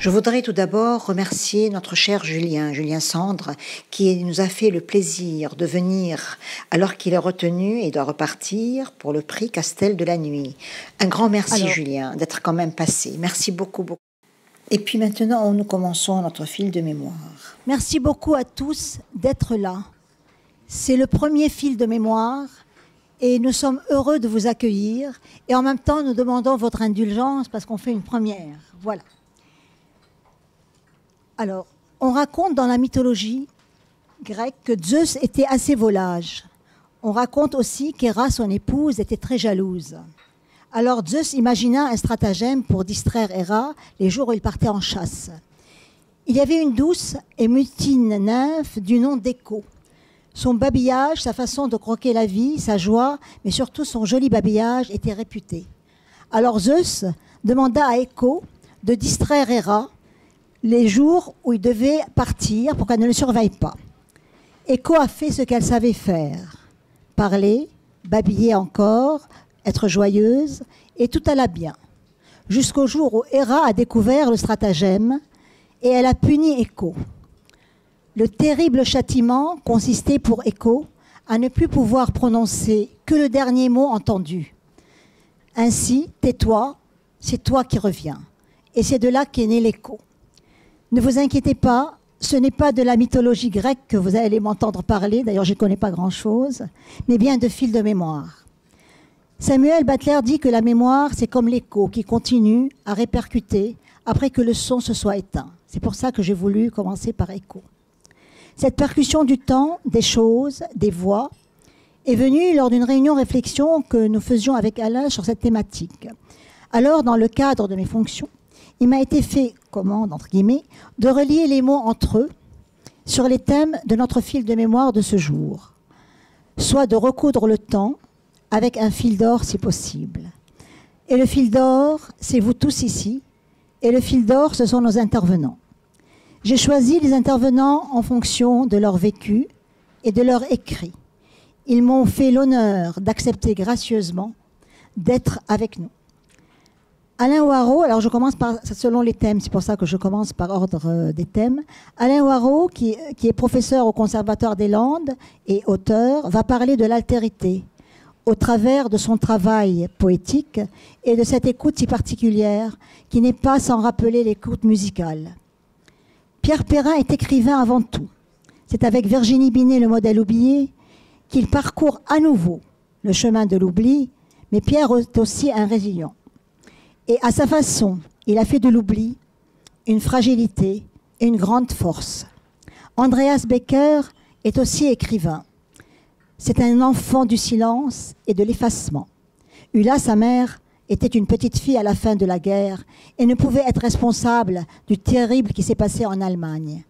Je voudrais tout d'abord remercier notre cher Julien Sandre, qui nous a fait le plaisir de venir alors qu'il est retenu et doit repartir pour le prix Castel de la Nuit. Un grand merci Julien d'être quand même passé. Merci beaucoup. Et puis maintenant, nous commençons notre fil de mémoire. Merci beaucoup à tous d'être là. C'est le premier fil de mémoire et nous sommes heureux de vous accueillir. Et en même temps, nous demandons votre indulgence parce qu'on fait une première. Voilà. Alors, on raconte dans la mythologie grecque que Zeus était assez volage. On raconte aussi qu'Héra, son épouse, était très jalouse. Alors Zeus imagina un stratagème pour distraire Héra les jours où il partait en chasse. Il y avait une douce et mutine nymphe du nom d'Écho. Son babillage, sa façon de croquer la vie, sa joie, mais surtout son joli babillage étaient réputés. Alors Zeus demanda à Écho de distraire Héra les jours où il devait partir pour qu'elle ne le surveille pas. Écho a fait ce qu'elle savait faire. Parler, babiller encore, être joyeuse, et tout alla bien. Jusqu'au jour où Héra a découvert le stratagème et elle a puni Écho. Le terrible châtiment consistait pour Écho à ne plus pouvoir prononcer que le dernier mot entendu. Ainsi, tais-toi, c'est toi qui reviens. Et c'est de là qu'est né l'écho. Ne vous inquiétez pas, ce n'est pas de la mythologie grecque que vous allez m'entendre parler, d'ailleurs je ne connais pas grand-chose, mais bien de fil de mémoire. Samuel Butler dit que la mémoire, c'est comme l'écho qui continue à répercuter après que le son se soit éteint. C'est pour ça que j'ai voulu commencer par écho. Cette percussion du temps, des choses, des voix, est venue lors d'une réunion réflexion que nous faisions avec Alain sur cette thématique. Alors, dans le cadre de mes fonctions, il m'a été fait commande, entre guillemets, de relier les mots entre eux sur les thèmes de notre fil de mémoire de ce jour, soit de recoudre le temps avec un fil d'or si possible. Et le fil d'or, c'est vous tous ici, et le fil d'or, ce sont nos intervenants. J'ai choisi les intervenants en fonction de leur vécu et de leur écrit. Ils m'ont fait l'honneur d'accepter gracieusement d'être avec nous. Alain Ouareau, alors je commence par, selon les thèmes, c'est pour ça que je commence par ordre des thèmes. Alain Ouareau, qui est professeur au Conservatoire des Landes et auteur, va parler de l'altérité au travers de son travail poétique et de cette écoute si particulière qui n'est pas sans rappeler l'écoute musicale. Pierre Perrin est écrivain avant tout. C'est avec Virginie Binet, le modèle oublié, qu'il parcourt à nouveau le chemin de l'oubli, mais Pierre est aussi un résilient. Et à sa façon, il a fait de l'oubli une fragilité et une grande force. Andreas Becker est aussi écrivain. C'est un enfant du silence et de l'effacement. Ulla, sa mère, était une petite fille à la fin de la guerre et ne pouvait être responsable du terrible qui s'est passé en Allemagne.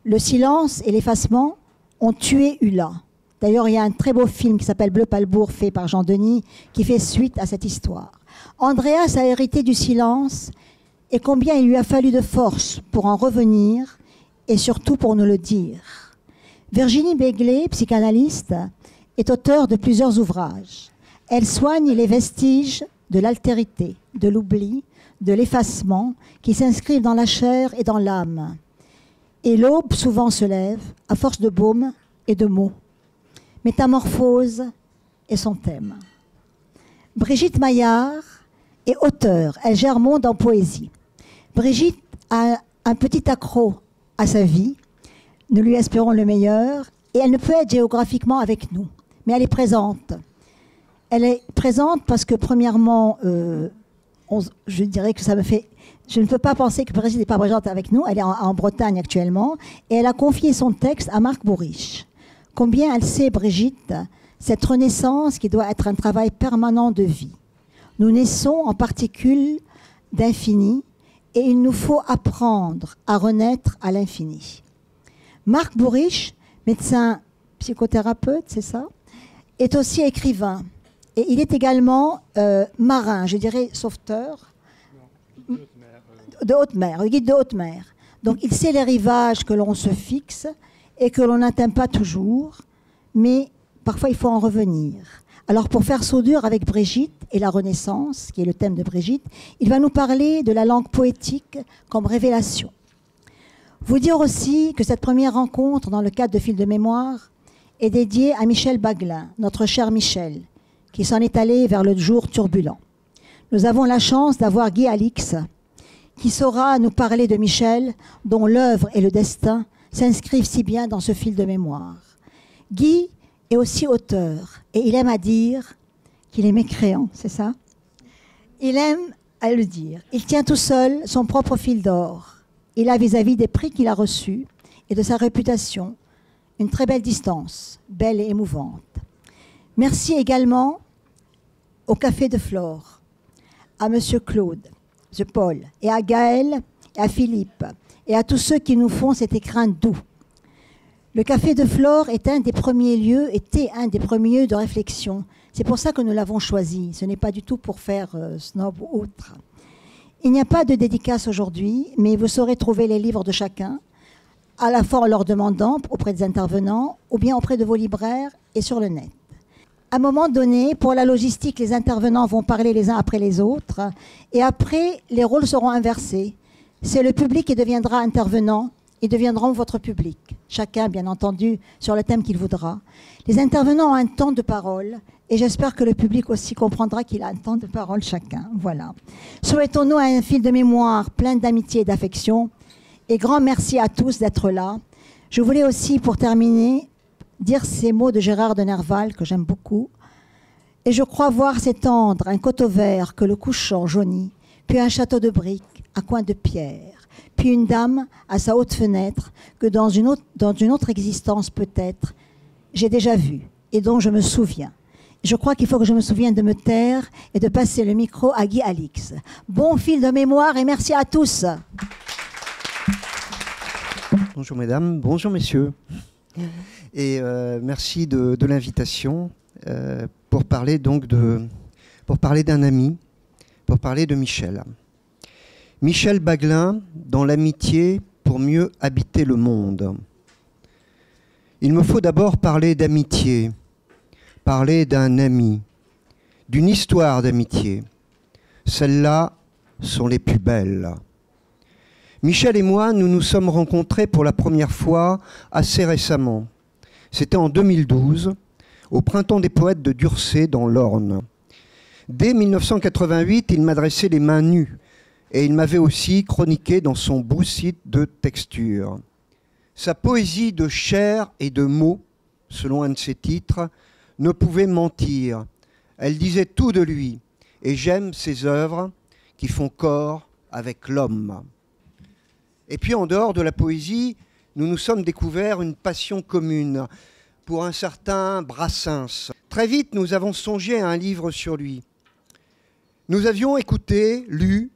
Le silence et l'effacement ont tué Ulla. D'ailleurs, il y a un très beau film qui s'appelle Bleu Palbourg, fait par Jean Denis, qui fait suite à cette histoire. Andreas a hérité du silence et combien il lui a fallu de force pour en revenir et surtout pour nous le dire. Virginie Begley, psychanalyste, est auteure de plusieurs ouvrages. Elle soigne les vestiges de l'altérité, de l'oubli, de l'effacement qui s'inscrivent dans la chair et dans l'âme. Et l'aube souvent se lève à force de baume et de mots. Métamorphose est son thème. Brigitte Maillard est auteure, elle gère Monde en poésie. Brigitte a un petit accroc à sa vie, nous lui espérons le meilleur, et elle ne peut être géographiquement avec nous, mais elle est présente. Elle est présente parce que premièrement, je dirais que ça me fait... Je ne peux pas penser que Brigitte n'est pas présente avec nous, elle est en Bretagne actuellement, et elle a confié son texte à Marc Bourriche. Combien elle sait, Brigitte, cette renaissance qui doit être un travail permanent de vie. Nous naissons en particules d'infini et il nous faut apprendre à renaître à l'infini. Marc Bourriche, médecin psychothérapeute, c'est ça, est aussi écrivain. Et il est également marin, je dirais sauveteur, de haute mer, le guide de haute mer. Donc il sait les rivages que l'on se fixe et que l'on n'atteint pas toujours, mais parfois il faut en revenir. Alors pour faire soudure avec Brigitte et la Renaissance, qui est le thème de Brigitte, il va nous parler de la langue poétique comme révélation. Vous dire aussi que cette première rencontre dans le cadre de Fil de mémoire est dédiée à Michel Baglin, notre cher Michel, qui s'en est allé vers le jour turbulent. Nous avons la chance d'avoir Guy Alix, qui saura nous parler de Michel, dont l'œuvre et le destin s'inscrivent si bien dans ce fil de mémoire. Guy est aussi auteur, et il aime à dire qu'il est mécréant, c'est ça? Il aime à le dire. Il tient tout seul son propre fil d'or. Il a vis-à-vis des prix qu'il a reçus et de sa réputation une très belle distance, belle et émouvante. Merci également au Café de Flore, à Monsieur Claude, M. Paul, et à Gaël, et à Philippe, et à tous ceux qui nous font cet écrin doux. Le Café de Flore était un des premiers lieux de réflexion. C'est pour ça que nous l'avons choisi. Ce n'est pas du tout pour faire snob ou autre. Il n'y a pas de dédicace aujourd'hui, mais vous saurez trouver les livres de chacun, à la fois en leur demandant auprès des intervenants, ou bien auprès de vos libraires et sur le net. À un moment donné, pour la logistique, les intervenants vont parler les uns après les autres, et après, les rôles seront inversés. C'est le public qui deviendra intervenant, ils deviendront votre public. Chacun, bien entendu, sur le thème qu'il voudra. Les intervenants ont un temps de parole, et j'espère que le public aussi comprendra qu'il a un temps de parole chacun. Voilà. Souhaitons-nous un fil de mémoire plein d'amitié et d'affection, et grand merci à tous d'être là. Je voulais aussi, pour terminer, dire ces mots de Gérard de Nerval, que j'aime beaucoup. Et je crois voir s'étendre un coteau vert que le couchant jaunit, puis un château de briques à coin de pierre, puis une dame à sa haute fenêtre que dans une autre existence peut-être, j'ai déjà vue et dont je me souviens. Je crois qu'il faut que je me souvienne de me taire et de passer le micro à Guy Alix. Bon fil de mémoire et merci à tous. Bonjour mesdames, bonjour messieurs. Et merci de l'invitation pour parler donc d'un ami, pour parler de Michel. Michel Baglin, dans l'amitié pour mieux habiter le monde. Il me faut d'abord parler d'amitié, parler d'un ami, d'une histoire d'amitié. Celles-là sont les plus belles. Michel et moi, nous nous sommes rencontrés pour la première fois assez récemment. C'était en 2012, au Printemps des Poètes de Durcé, dans l'Orne. Dès 1988, il m'adressait les mains nues et il m'avait aussi chroniqué dans son beau site de texture. Sa poésie de chair et de mots, selon un de ses titres, ne pouvait mentir. Elle disait tout de lui et j'aime ses œuvres qui font corps avec l'homme. Et puis en dehors de la poésie, nous nous sommes découverts une passion commune pour un certain Brassens. Très vite, nous avons songé à un livre sur lui. Nous avions écouté, lu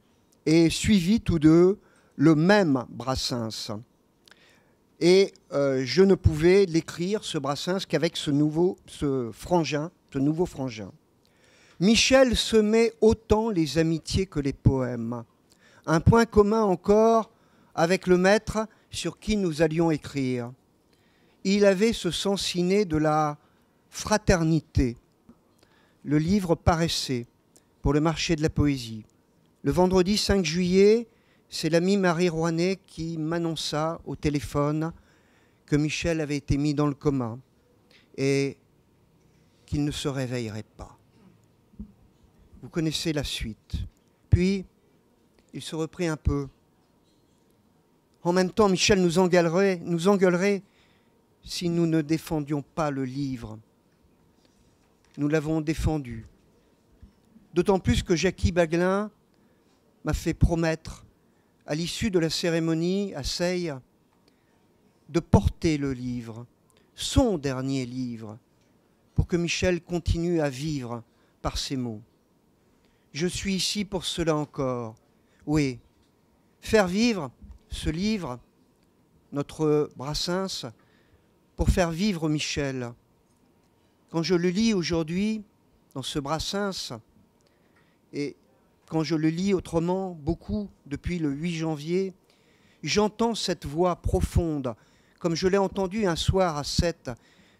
et suivi tous deux le même Brassens. Et je ne pouvais l'écrire, ce Brassens, qu'avec ce nouveau frangin. Michel semait autant les amitiés que les poèmes. Un point commun encore avec le maître sur qui nous allions écrire. Il avait ce sens inné de la fraternité. Le livre paraissait pour le marché de la poésie. Le vendredi 5 juillet, c'est l'amie Marie Rouanet qui m'annonça au téléphone que Michel avait été mis dans le coma et qu'il ne se réveillerait pas. Vous connaissez la suite. Puis, il se reprit un peu. En même temps, Michel nous engueulerait si nous ne défendions pas le livre. Nous l'avons défendu. D'autant plus que Jackie Baglin m'a fait promettre, à l'issue de la cérémonie à Seille, de porter le livre, son dernier livre, pour que Michel continue à vivre par ses mots. Je suis ici pour cela encore. Oui, faire vivre ce livre, notre Brassens, pour faire vivre Michel. Quand je le lis aujourd'hui, dans ce Brassens, et quand je le lis autrement, beaucoup, depuis le 8 janvier, j'entends cette voix profonde, comme je l'ai entendue un soir à 7,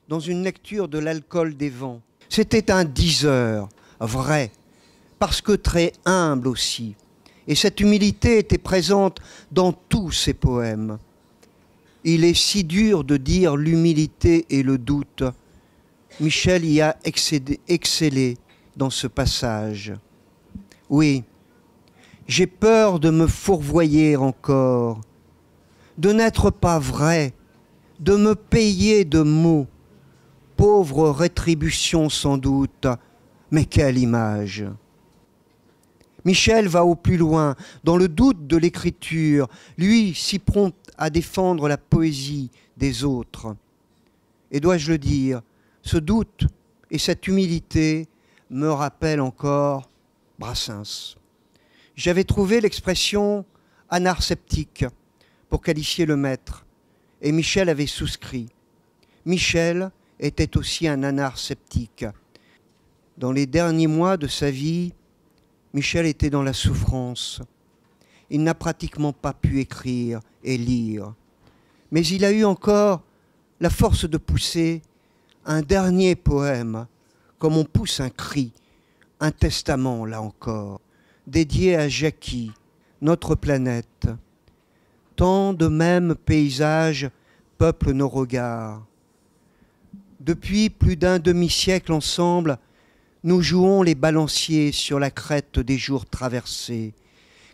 dans une lecture de l'Alcool des vents. C'était un diseur, vrai, parce que très humble aussi. Et cette humilité était présente dans tous ses poèmes. Il est si dur de dire l'humilité et le doute. Michel y a excellé dans ce passage. Oui, j'ai peur de me fourvoyer encore, de n'être pas vrai, de me payer de mots. Pauvre rétribution sans doute, mais quelle image! Michel va au plus loin, dans le doute de l'écriture, lui si prompt à défendre la poésie des autres. Et dois-je le dire, ce doute et cette humilité me rappellent encore Brassens. J'avais trouvé l'expression anarceptique pour qualifier le maître, et Michel avait souscrit. Michel était aussi un anarceptique. Dans les derniers mois de sa vie, Michel était dans la souffrance. Il n'a pratiquement pas pu écrire et lire. Mais il a eu encore la force de pousser un dernier poème, comme on pousse un cri, un testament, là encore, dédié à Jackie, notre planète. Tant de mêmes paysages peuplent nos regards. Depuis plus d'un demi-siècle ensemble, nous jouons les balanciers sur la crête des jours traversés,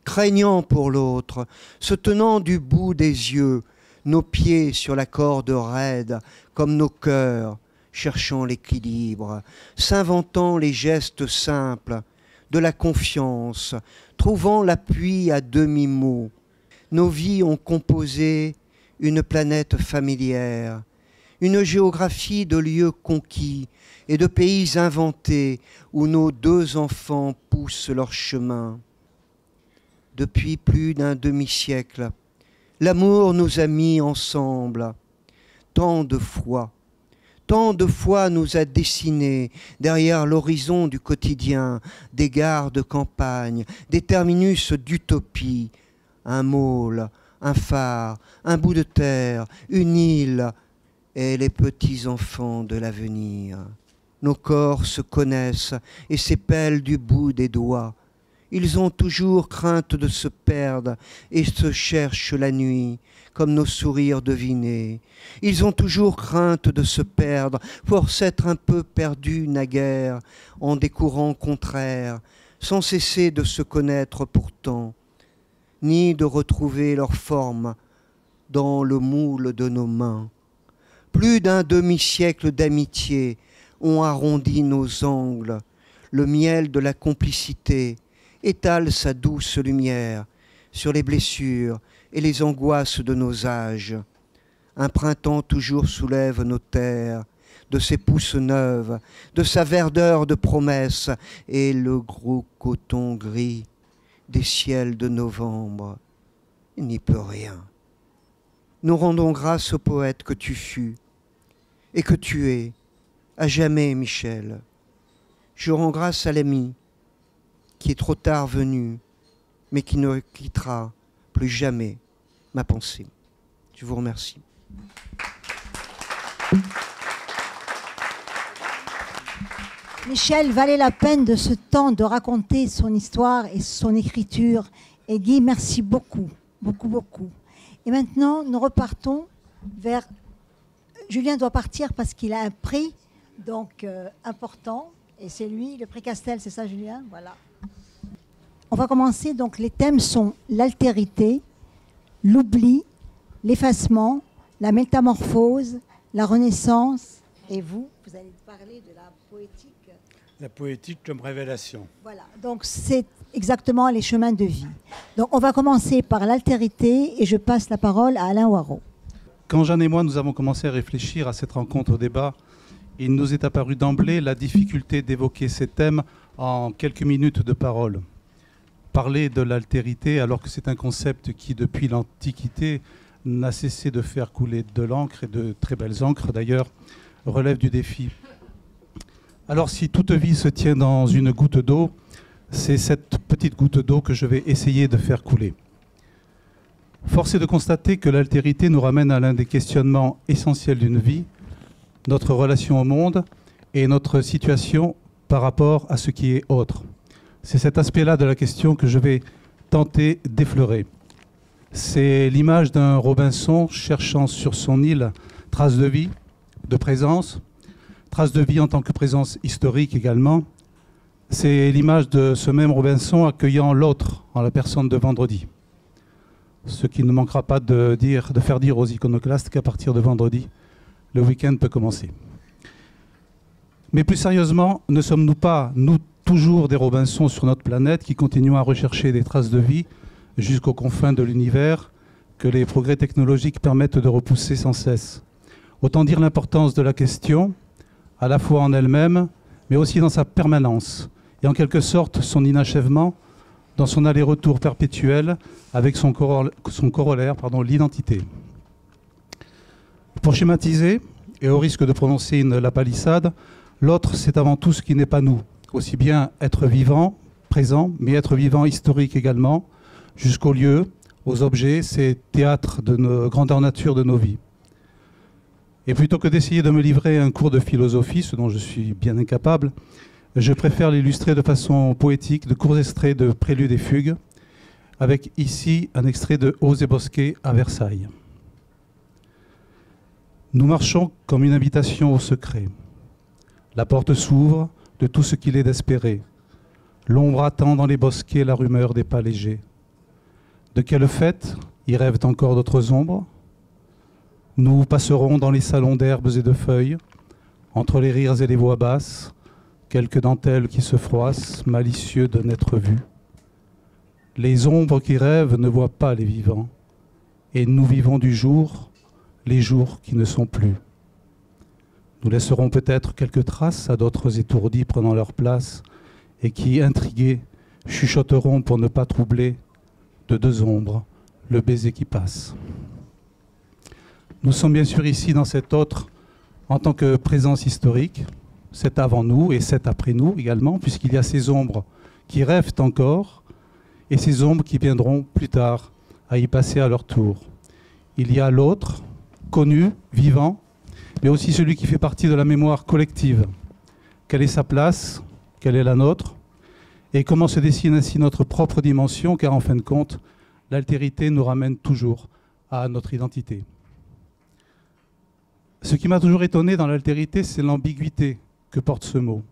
craignant pour l'autre, se tenant du bout des yeux, nos pieds sur la corde raide, comme nos cœurs, cherchant l'équilibre, s'inventant les gestes simples, de la confiance, trouvant l'appui à demi-mot. Nos vies ont composé une planète familière, une géographie de lieux conquis et de pays inventés où nos deux enfants poussent leur chemin. Depuis plus d'un demi-siècle, l'amour nous a mis ensemble. Tant de fois nous a dessinés derrière l'horizon du quotidien, des gares de campagne, des terminus d'utopie, un môle, un phare, un bout de terre, une île, et les petits-enfants de l'avenir. Nos corps se connaissent et s'épellent du bout des doigts. Ils ont toujours crainte de se perdre et se cherchent la nuit, comme nos sourires devinés. Ils ont toujours crainte de se perdre, pour s'être un peu perdus naguère, en des courants contraires, sans cesser de se connaître pourtant, ni de retrouver leur forme dans le moule de nos mains. Plus d'un demi-siècle d'amitié ont arrondi nos angles. Le miel de la complicité étale sa douce lumière sur les blessures et les angoisses de nos âges. Un printemps toujours soulève nos terres, de ses pousses neuves, de sa verdeur de promesses, et le gros coton gris des ciels de novembre n'y peut rien. Nous rendons grâce au poète que tu fus et que tu es, à jamais, Michel. Je rends grâce à l'ami qui est trop tard venu, mais qui ne quittera plus jamais ma pensée. Je vous remercie. Michel valait la peine de ce temps de raconter son histoire et son écriture. Et Guy, merci beaucoup, beaucoup, beaucoup. Et maintenant, nous repartons vers... Julien doit partir parce qu'il a un prix donc important. Et c'est lui, le prix Castel, c'est ça Julien? Voilà. On va commencer. Donc les thèmes sont l'altérité, l'oubli, l'effacement, la métamorphose, la renaissance. Et vous allez parler de la poétique. La poétique comme révélation. Voilà, donc c'est exactement les chemins de vie. Donc on va commencer par l'altérité et je passe la parole à Alain Warraud. Quand Jeanne et moi nous avons commencé à réfléchir à cette rencontre au débat, il nous est apparu d'emblée la difficulté d'évoquer ces thèmes en quelques minutes de parole. Parler de l'altérité alors que c'est un concept qui depuis l'Antiquité n'a cessé de faire couler de l'encre et de très belles encres d'ailleurs, relève du défi. Alors si toute vie se tient dans une goutte d'eau, c'est cette petite goutte d'eau que je vais essayer de faire couler. Force est de constater que l'altérité nous ramène à l'un des questionnements essentiels d'une vie, notre relation au monde et notre situation par rapport à ce qui est autre. C'est cet aspect-là de la question que je vais tenter d'effleurer. C'est l'image d'un Robinson cherchant sur son île traces de vie, de présence, traces de vie en tant que présence historique également. C'est l'image de ce même Robinson accueillant l'autre en la personne de Vendredi. Ce qui ne manquera pas de faire dire aux iconoclastes qu'à partir de vendredi, le week-end peut commencer. Mais plus sérieusement, ne sommes-nous pas, nous, toujours des Robinsons sur notre planète qui continuons à rechercher des traces de vie jusqu'aux confins de l'univers que les progrès technologiques permettent de repousser sans cesse? Autant dire l'importance de la question, à la fois en elle-même, mais aussi dans sa permanence, et en quelque sorte son inachèvement, dans son aller-retour perpétuel avec son corollaire, l'identité. Pour schématiser, et au risque de prononcer la palissade, l'autre, c'est avant tout ce qui n'est pas nous. Aussi bien être vivant, présent, mais être vivant historique également, jusqu'aux lieux, aux objets, ces théâtres de nos grandeur nature de nos vies. Et plutôt que d'essayer de me livrer un cours de philosophie, ce dont je suis bien incapable, je préfère l'illustrer de façon poétique, de courts extraits de Préludes et Fugues, avec ici un extrait de Hauts et Bosquets à Versailles. Nous marchons comme une invitation au secret. La porte s'ouvre de tout ce qu'il est d'espérer. L'ombre attend dans les bosquets la rumeur des pas légers. De quelle fête y rêvent encore d'autres ombres? Nous passerons dans les salons d'herbes et de feuilles, entre les rires et les voix basses, quelques dentelles qui se froissent, malicieux de n'être vus. Les ombres qui rêvent ne voient pas les vivants, et nous vivons du jour, les jours qui ne sont plus. Nous laisserons peut-être quelques traces à d'autres étourdis prenant leur place, et qui, intrigués, chuchoteront pour ne pas troubler de deux ombres le baiser qui passe. Nous sommes bien sûr ici dans cet autre en tant que présence historique, c'est avant nous et c'est après nous également, puisqu'il y a ces ombres qui rêvent encore et ces ombres qui viendront plus tard à y passer à leur tour. Il y a l'autre, connu, vivant, mais aussi celui qui fait partie de la mémoire collective. Quelle est sa place? Quelle est la nôtre? Et comment se dessine ainsi notre propre dimension? Car en fin de compte, l'altérité nous ramène toujours à notre identité. Ce qui m'a toujours étonné dans l'altérité, c'est l'ambiguïté que porte ce mot.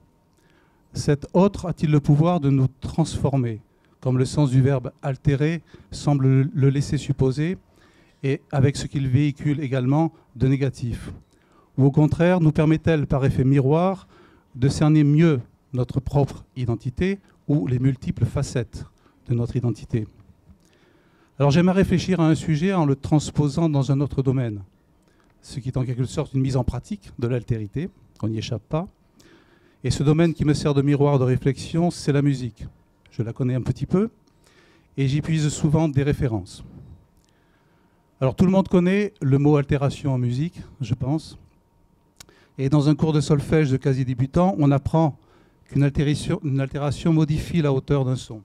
Cet autre a-t-il le pouvoir de nous transformer, comme le sens du verbe altérer semble le laisser supposer, et avec ce qu'il véhicule également de négatif? Ou au contraire, nous permet-elle par effet miroir de cerner mieux notre propre identité ou les multiples facettes de notre identité? Alors j'aime à réfléchir à un sujet en le transposant dans un autre domaine, ce qui est en quelque sorte une mise en pratique de l'altérité, on n'y échappe pas. Et ce domaine qui me sert de miroir de réflexion, c'est la musique. Je la connais un petit peu et j'y puise souvent des références. Alors tout le monde connaît le mot altération en musique, je pense. Et dans un cours de solfège de quasi débutant, on apprend qu'une altération modifie la hauteur d'un son.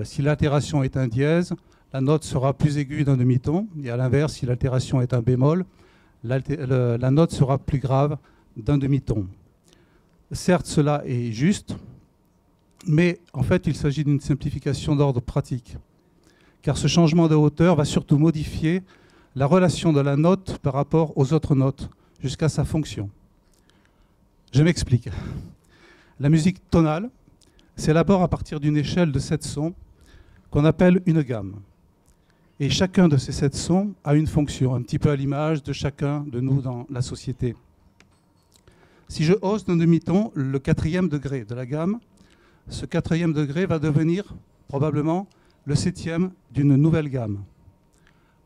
Si l'altération est un dièse, la note sera plus aiguë d'un demi-ton. Et à l'inverse, si l'altération est un bémol, la note sera plus grave d'un demi-ton. Certes, cela est juste, mais en fait, il s'agit d'une simplification d'ordre pratique. Car ce changement de hauteur va surtout modifier la relation de la note par rapport aux autres notes, jusqu'à sa fonction. Je m'explique. La musique tonale s'élabore à partir d'une échelle de 7 sons qu'on appelle une gamme. Et chacun de ces 7 sons a une fonction, un petit peu à l'image de chacun de nous dans la société. Si je hausse d'un demi-ton le 4e degré de la gamme, ce 4e degré va devenir probablement le 7e d'une nouvelle gamme.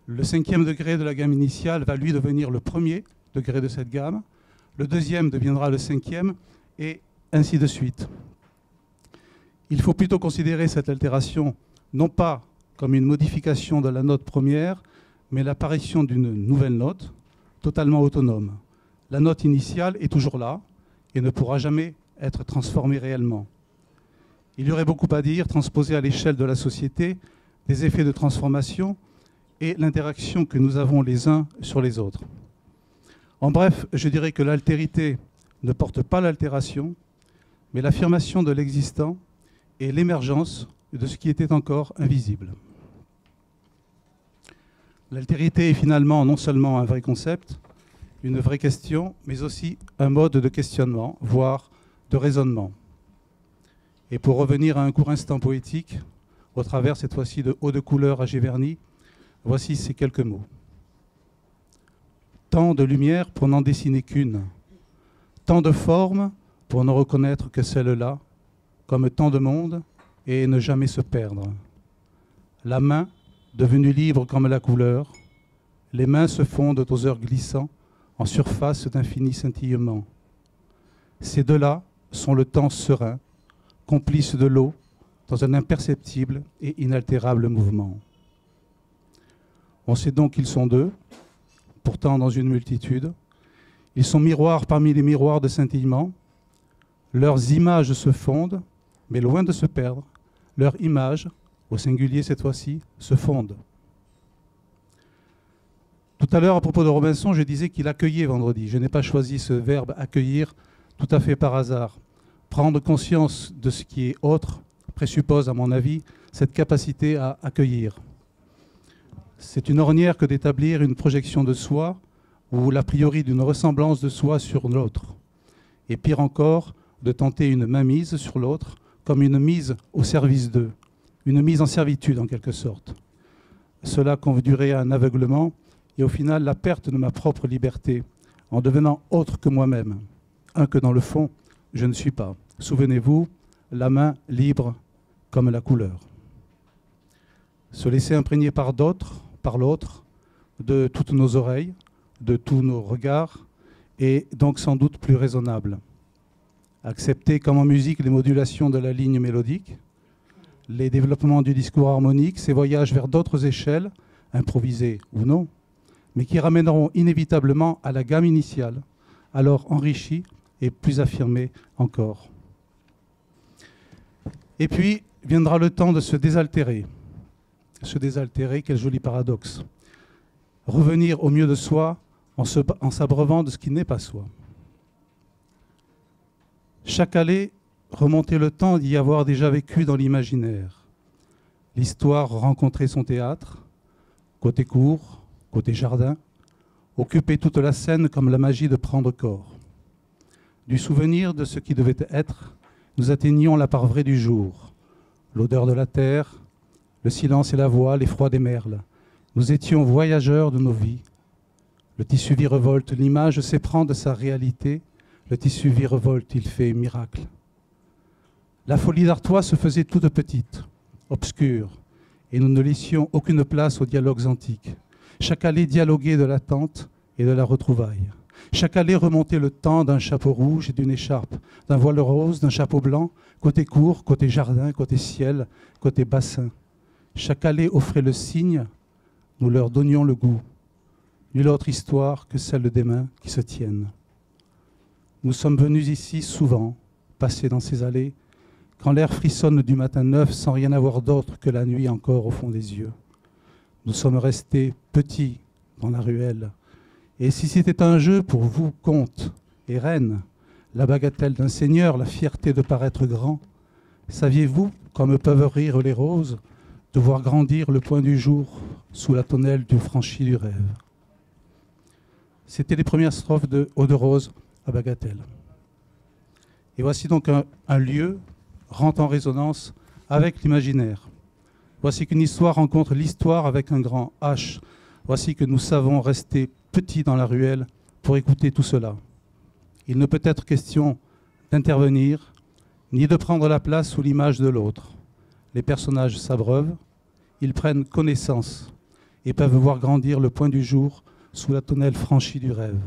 Le 5e degré de la gamme initiale va lui devenir le 1er degré de cette gamme, le 2e deviendra le 5e, et ainsi de suite. Il faut plutôt considérer cette altération non pas comme une modification de la note première, mais l'apparition d'une nouvelle note totalement autonome. La note initiale est toujours là et ne pourra jamais être transformée réellement. Il y aurait beaucoup à dire, transposé à l'échelle de la société, des effets de transformation et l'interaction que nous avons les uns sur les autres. En bref, je dirais que l'altérité ne porte pas l'altération, mais l'affirmation de l'existant et l'émergence de ce qui était encore invisible. L'altérité est finalement non seulement un vrai concept, une vraie question, mais aussi un mode de questionnement, voire de raisonnement. Et pour revenir à un court instant poétique, au travers cette fois-ci de Eau de couleur à Giverny, voici ces quelques mots. Tant de lumière pour n'en dessiner qu'une, tant de formes pour ne reconnaître que celle-là, comme tant de monde, et ne jamais se perdre. La main, devenue libre comme la couleur, les mains se fondent aux heures glissant en surface d'infini scintillement. Ces deux-là sont le temps serein, complices de l'eau, dans un imperceptible et inaltérable mouvement. On sait donc qu'ils sont deux, pourtant dans une multitude. Ils sont miroirs parmi les miroirs de scintillement. Leurs images se fondent, mais loin de se perdre, leurs images, au singulier cette fois-ci, se fondent. Tout à l'heure, à propos de Robinson, je disais qu'il accueillait vendredi. Je n'ai pas choisi ce verbe accueillir tout à fait par hasard. Prendre conscience de ce qui est autre présuppose, à mon avis, cette capacité à accueillir. C'est une ornière que d'établir une projection de soi ou l'a priori d'une ressemblance de soi sur l'autre. Et pire encore, de tenter une mainmise sur l'autre comme une mise au service d'eux, une mise en servitude en quelque sorte. Cela conduirait à un aveuglement et au final la perte de ma propre liberté en devenant autre que moi-même, un que dans le fond je ne suis pas. Souvenez-vous, la main libre comme la couleur. Se laisser imprégner par d'autres, par l'autre, de toutes nos oreilles, de tous nos regards, est donc sans doute plus raisonnable. Accepter comme en musique les modulations de la ligne mélodique, les développements du discours harmonique, ces voyages vers d'autres échelles, improvisées ou non, mais qui ramèneront inévitablement à la gamme initiale, alors enrichie et plus affirmée encore. Et puis viendra le temps de se désaltérer. Se désaltérer, quel joli paradoxe. Revenir au mieux de soi en s'abreuvant de ce qui n'est pas soi. Chaque allée, remonter le temps d'y avoir déjà vécu dans l'imaginaire. L'histoire rencontrer son théâtre, côté cour, côté jardin, occuper toute la scène comme la magie de prendre corps. Du souvenir de ce qui devait être, nous atteignions la part vraie du jour, l'odeur de la terre, le silence et la voix, l'effroi des merles. Nous étions voyageurs de nos vies. Le tissu virevolte, l'image s'éprend de sa réalité. Le tissu virevolte, il fait miracle. La folie d'Artois se faisait toute petite, obscure, et nous ne laissions aucune place aux dialogues antiques. Chaque allée dialoguait de l'attente et de la retrouvaille. Chaque allée remontait le temps d'un chapeau rouge et d'une écharpe, d'un voile rose, d'un chapeau blanc, côté cour, côté jardin, côté ciel, côté bassin. Chaque allée offrait le signe, nous leur donnions le goût. Nulle autre histoire que celle des mains qui se tiennent. Nous sommes venus ici souvent, passer dans ces allées, quand l'air frissonne du matin neuf sans rien avoir d'autre que la nuit encore au fond des yeux. Nous sommes restés petits dans la ruelle. Et si c'était un jeu pour vous, comtes et reines, la bagatelle d'un seigneur, la fierté de paraître grand, saviez-vous, comme peuvent rire les roses, de voir grandir le point du jour sous la tonnelle du franchi du rêve. C'était les premières strophes de Eau de rose à Bagatelle. Et voici donc un lieu rentre en résonance avec l'imaginaire. Voici qu'une histoire rencontre l'histoire avec un grand H. Voici que nous savons rester petits dans la ruelle pour écouter tout cela. Il ne peut être question d'intervenir, ni de prendre la place sous l'image de l'autre. Les personnages s'abreuvent, ils prennent connaissance et peuvent voir grandir le point du jour sous la tonnelle franchie du rêve.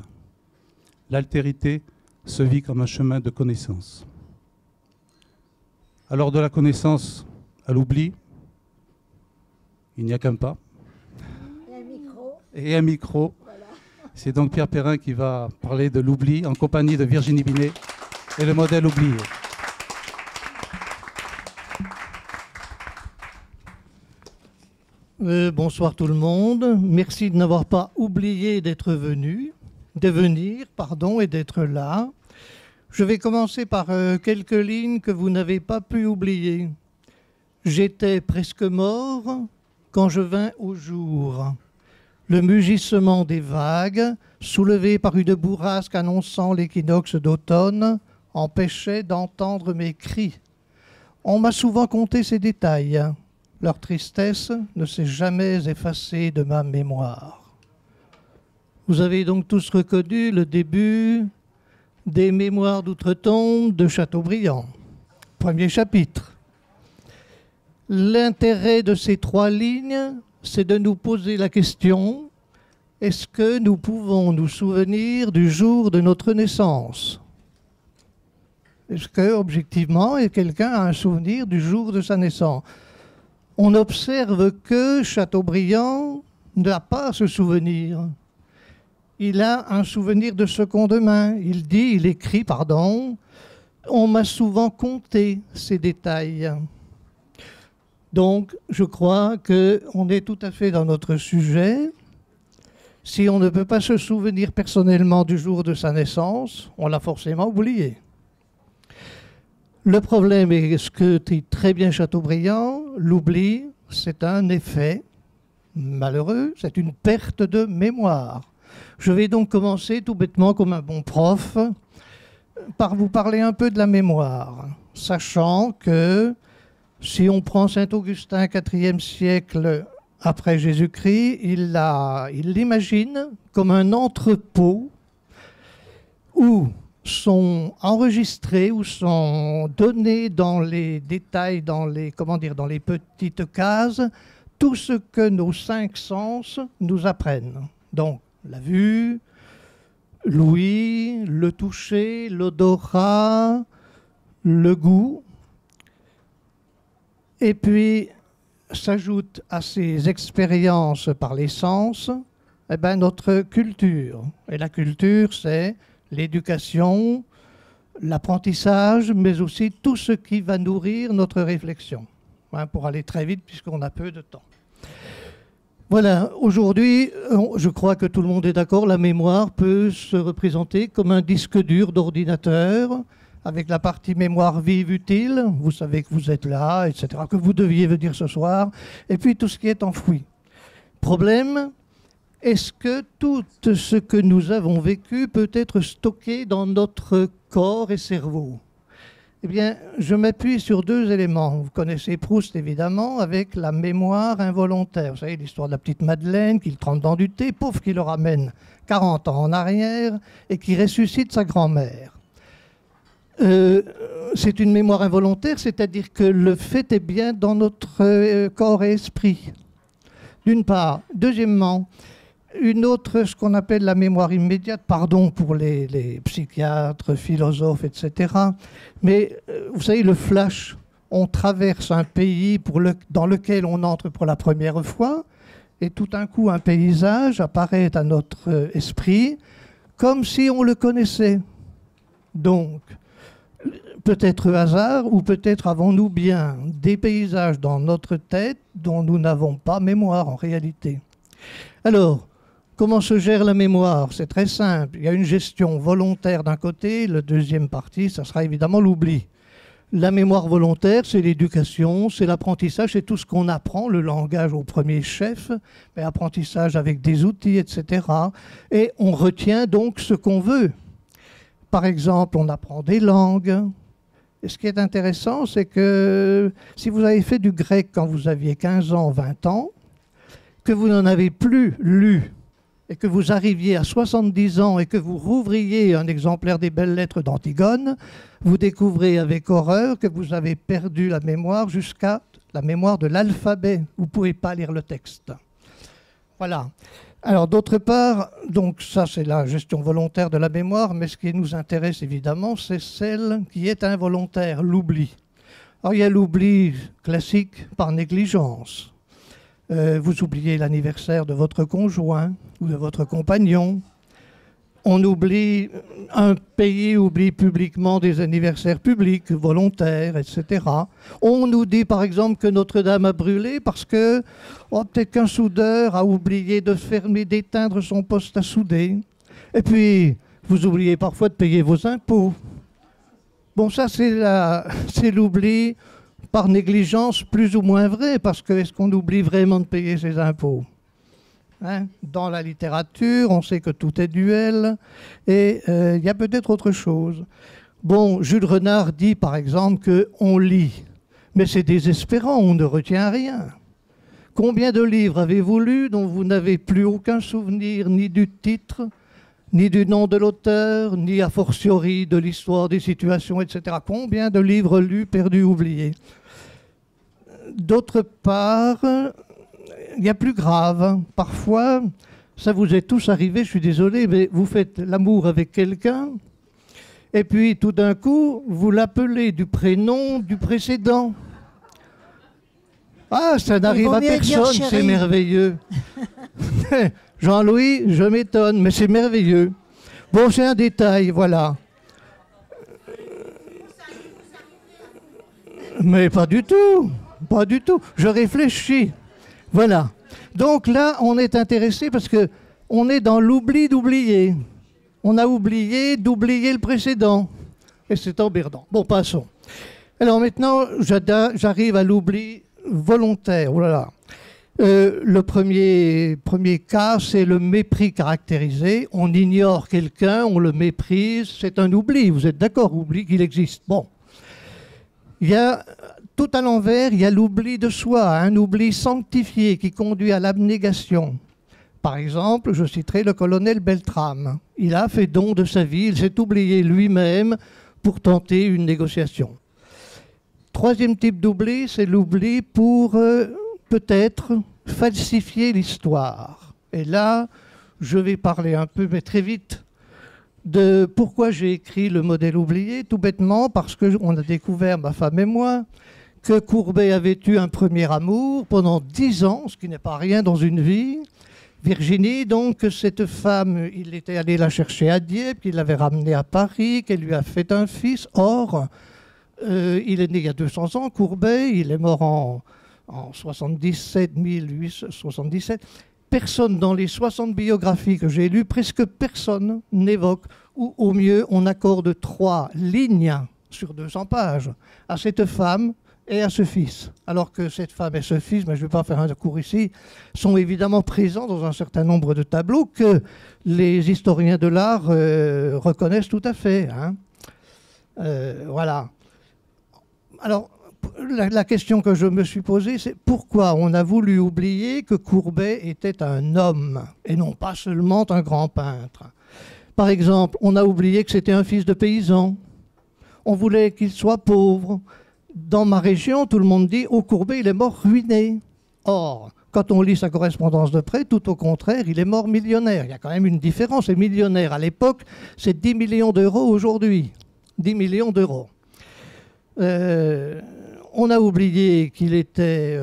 L'altérité se vit comme un chemin de connaissance. Alors de la connaissance à l'oubli, il n'y a qu'un pas. Et un micro. Voilà. C'est donc Pierre Perrin qui va parler de l'oubli en compagnie de Virginie Binet et le modèle oublié. Bonsoir tout le monde. Merci de n'avoir pas oublié de venir et d'être là. Je vais commencer par quelques lignes que vous n'avez pas pu oublier. J'étais presque mort quand je vins au jour. Le mugissement des vagues, soulevé par une bourrasque annonçant l'équinoxe d'automne, empêchait d'entendre mes cris. On m'a souvent conté ces détails. Leur tristesse ne s'est jamais effacée de ma mémoire. Vous avez donc tous reconnu le début des Mémoires d'outre-tombe de Chateaubriand. Premier chapitre. L'intérêt de ces 3 lignes, c'est de nous poser la question, est-ce que nous pouvons nous souvenir du jour de notre naissance? Est-ce que, objectivement, quelqu'un a un souvenir du jour de sa naissance? On observe que Chateaubriand n'a pas ce souvenir. Il a un souvenir de seconde main. Il écrit, on m'a souvent conté ces détails. Donc, je crois qu'on est tout à fait dans notre sujet. Si on ne peut pas se souvenir personnellement du jour de sa naissance, on l'a forcément oublié. Le problème est ce que dit très bien Chateaubriand, l'oubli, c'est un effet malheureux, c'est une perte de mémoire. Je vais donc commencer tout bêtement comme un bon prof par vous parler un peu de la mémoire, sachant que si on prend Saint-Augustin, 4e siècle après Jésus-Christ, il l'imagine comme un entrepôt où sont enregistrés, où sont donnés dans les détails, dans les petites cases, tout ce que nos 5 sens nous apprennent. Donc, la vue, l'ouïe, le toucher, l'odorat, le goût. Et puis, s'ajoute à ces expériences par les sens, notre culture. Et la culture, c'est l'éducation, l'apprentissage, mais aussi tout ce qui va nourrir notre réflexion. Pour aller très vite, puisqu'on a peu de temps. Voilà, aujourd'hui, je crois que tout le monde est d'accord, la mémoire peut se représenter comme un disque dur d'ordinateur, avec la partie mémoire vive utile, vous savez que vous êtes là, etc., que vous deviez venir ce soir, et puis tout ce qui est enfoui. Problème, est-ce que tout ce que nous avons vécu peut être stocké dans notre corps et cerveau? Eh bien, je m'appuie sur 2 éléments. Vous connaissez Proust, évidemment, avec la mémoire involontaire. Vous savez, l'histoire de la petite Madeleine qui le trempe dans du thé, pauvre, qui le ramène 40 ans en arrière et qui ressuscite sa grand-mère. C'est une mémoire involontaire, c'est-à-dire que le fait est bien dans notre corps et esprit, d'une part. Deuxièmement, une autre, ce qu'on appelle la mémoire immédiate, pardon pour les psychiatres, philosophes, etc. Mais vous savez, le flash, on traverse un pays dans lequel on entre pour la première fois, et tout d'un coup, un paysage apparaît à notre esprit comme si on le connaissait. Donc, peut-être hasard, ou peut-être avons-nous bien des paysages dans notre tête dont nous n'avons pas mémoire en réalité. Alors, comment se gère la mémoire? C'est très simple. Il y a une gestion volontaire d'un côté. Le deuxième partie, ça sera évidemment l'oubli. La mémoire volontaire, c'est l'éducation, c'est l'apprentissage, c'est tout ce qu'on apprend, le langage au premier chef, mais apprentissage avec des outils, etc. Et on retient donc ce qu'on veut. Par exemple, on apprend des langues. Et ce qui est intéressant, c'est que si vous avez fait du grec quand vous aviez 15 ans, 20 ans, que vous n'en avez plus lu, et que vous arriviez à 70 ans et que vous rouvriez un exemplaire des belles lettres d'Antigone, vous découvrez avec horreur que vous avez perdu la mémoire jusqu'à la mémoire de l'alphabet. Vous ne pouvez pas lire le texte. Voilà. Alors d'autre part, donc ça c'est la gestion volontaire de la mémoire, mais ce qui nous intéresse évidemment, c'est celle qui est involontaire, l'oubli. Alors il y a l'oubli classique par négligence. Vous oubliez l'anniversaire de votre conjoint ou de votre compagnon. On oublie, un pays oublie publiquement des anniversaires publics, volontaires, etc. On nous dit par exemple que Notre-Dame a brûlé parce que peut-être qu'un soudeur a oublié de fermer, d'éteindre son poste à souder. Et puis, vous oubliez parfois de payer vos impôts. Bon, ça, c'est l'oubli par négligence plus ou moins vrai, parce que est-ce qu'on oublie vraiment de payer ses impôts? Hein? Dans la littérature, on sait que tout est duel, et il y a peut-être autre chose. Bon, Jules Renard dit par exemple qu'on lit, mais c'est désespérant, on ne retient rien. Combien de livres avez-vous lus dont vous n'avez plus aucun souvenir, ni du titre, ni du nom de l'auteur, ni a fortiori de l'histoire des situations, etc. Combien de livres lus, perdus, oubliés? D'autre part, il y a plus grave. Parfois, ça vous est tous arrivé, je suis désolé, mais vous faites l'amour avec quelqu'un, et puis tout d'un coup, vous l'appelez du prénom du précédent. Ah, ça n'arrive à personne, c'est merveilleux. Jean-Louis, je m'étonne, mais c'est merveilleux. Bon, c'est un détail, voilà. Mais pas du tout, pas du tout. Je réfléchis. Voilà. Donc là, on est intéressé parce que on est dans l'oubli d'oublier. On a oublié d'oublier le précédent. Et c'est emmerdant. Bon, passons. Alors maintenant, j'arrive à l'oubli volontaire. Oh là là. Le premier cas, c'est le mépris caractérisé. On ignore quelqu'un, on le méprise, c'est un oubli. Vous êtes d'accord, oubli qu'il existe. Bon. Il y a tout à l'envers, il y a l'oubli de soi, un oubli sanctifié qui conduit à l'abnégation. Par exemple, je citerai le colonel Beltrame. Il a fait don de sa vie, il s'est oublié lui-même pour tenter une négociation. Troisième type d'oubli, c'est l'oubli pour peut-être falsifier l'histoire. Et là, je vais parler un peu, mais très vite, de pourquoi j'ai écrit le modèle oublié, tout bêtement parce qu'on a découvert, ma femme et moi, que Courbet avait eu un premier amour pendant 10 ans, ce qui n'est pas rien dans une vie. Virginie, donc, cette femme, il était allé la chercher à Dieppe, qu'il l'avait ramenée à Paris, qu'elle lui a fait un fils. Or, il est né il y a 200 ans, Courbet, il est mort en 1877. Personne dans les 60 biographies que j'ai lues, presque personne n'évoque, ou au mieux on accorde 3 lignes sur 200 pages à cette femme et à ce fils. Alors que cette femme et ce fils, mais je ne vais pas faire un cours ici, sont évidemment présents dans un certain nombre de tableaux que les historiens de l'art reconnaissent tout à fait. Hein. Voilà. Alors, la question que je me suis posée, c'est pourquoi on a voulu oublier que Courbet était un homme et non pas seulement un grand peintre. Par exemple, on a oublié que c'était un fils de paysan. On voulait qu'il soit pauvre. Dans ma région, tout le monde dit « Oh, Courbet, il est mort ruiné ». Or, quand on lit sa correspondance de près, tout au contraire, il est mort millionnaire. Il y a quand même une différence. Et millionnaire à l'époque, c'est 10 millions d'euros aujourd'hui. 10 millions d'euros. On a oublié qu'il était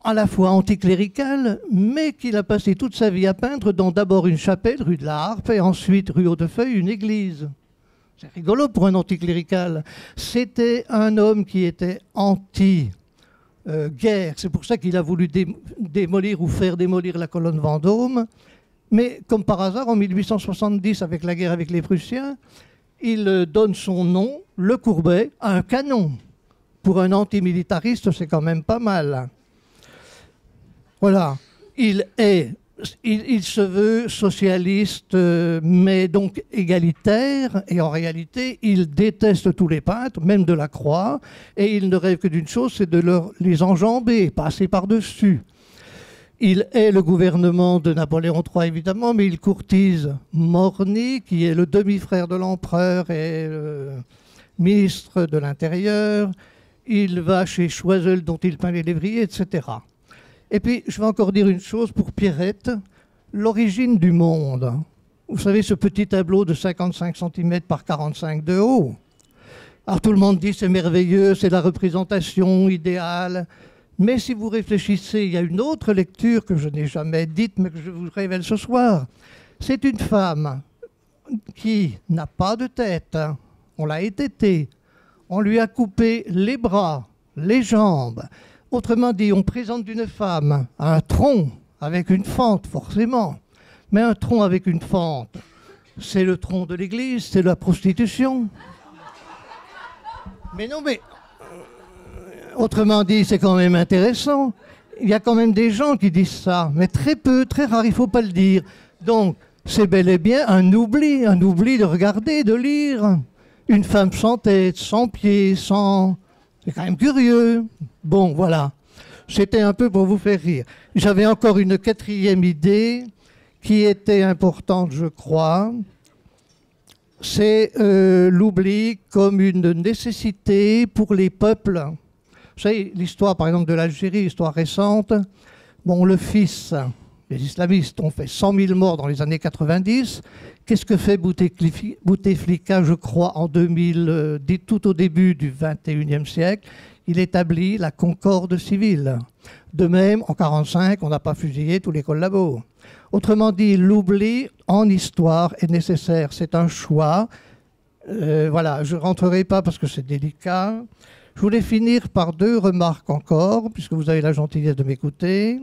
à la fois anticlérical, mais qu'il a passé toute sa vie à peindre dans d'abord une chapelle, rue de la Harpe, et ensuite, rue Hautefeuille, une église. C'est rigolo pour un anticlérical. C'était un homme qui était anti-guerre. C'est pour ça qu'il a voulu démolir ou faire démolir la colonne Vendôme. Mais comme par hasard, en 1870, avec la guerre avec les Prussiens, il donne son nom, Le Courbet, à un canon. Pour un antimilitariste, c'est quand même pas mal. Voilà. Il se veut socialiste, mais donc égalitaire, et en réalité, il déteste tous les peintres, même Delacroix, et il ne rêve que d'une chose, c'est de les enjamber, passer par-dessus. Il hait le gouvernement de Napoléon III, évidemment, mais il courtise Morny, qui est le demi-frère de l'empereur et le ministre de l'Intérieur. Il va chez Choiseul, dont il peint les lévriers, etc. Et puis, je vais encore dire une chose pour Pierrette, l'origine du monde. Vous savez, ce petit tableau de 55 cm par 45 de haut. Alors tout le monde dit c'est merveilleux, c'est la représentation idéale. Mais si vous réfléchissez, il y a une autre lecture que je n'ai jamais dite, mais que je vous révèle ce soir. C'est une femme qui n'a pas de tête. On l'a étêtée. On lui a coupé les bras, les jambes. Autrement dit, on présente une femme un tronc avec une fente, forcément. Mais un tronc avec une fente, c'est le tronc de l'église, c'est la prostitution. Mais non, mais autrement dit, c'est quand même intéressant. Il y a quand même des gens qui disent ça, mais très peu, très rare, il ne faut pas le dire. Donc, c'est bel et bien un oubli de regarder, de lire. Une femme sans tête, sans pieds, sans... C'est quand même curieux. Bon, voilà. C'était un peu pour vous faire rire. J'avais encore une quatrième idée qui était importante, je crois. C'est l'oubli comme une nécessité pour les peuples. Vous savez, l'histoire, par exemple, de l'Algérie, l'histoire récente, bon, le fils, les islamistes ont fait 100 000 morts dans les années 90. Qu'est-ce que fait Bouteflika, je crois, en 2000, tout au début du XXIe siècle? Il établit la concorde civile. De même, en 1945, on n'a pas fusillé tous les collabos. Autrement dit, l'oubli en histoire est nécessaire. C'est un choix. Voilà, je ne rentrerai pas parce que c'est délicat. Je voulais finir par 2 remarques encore, puisque vous avez la gentillesse de m'écouter.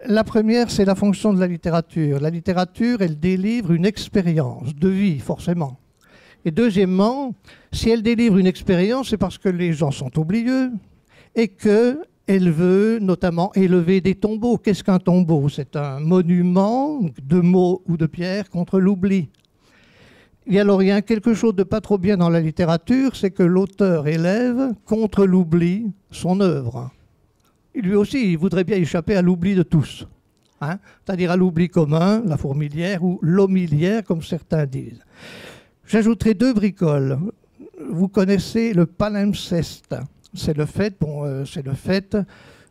La première, c'est la fonction de la littérature. La littérature, elle délivre une expérience de vie, forcément. Et deuxièmement, si elle délivre une expérience, c'est parce que les gens sont oublieux et qu'elle veut notamment élever des tombeaux. Qu'est-ce qu'un tombeau? C'est un monument de mots ou de pierres contre l'oubli. Et alors, il y a quelque chose de pas trop bien dans la littérature, c'est que l'auteur élève contre l'oubli son œuvre. Lui aussi, il voudrait bien échapper à l'oubli de tous, hein, c'est-à-dire à l'oubli commun, la fourmilière ou l'homilière, comme certains disent. J'ajouterai 2 bricoles. Vous connaissez le palimpseste. C'est le fait,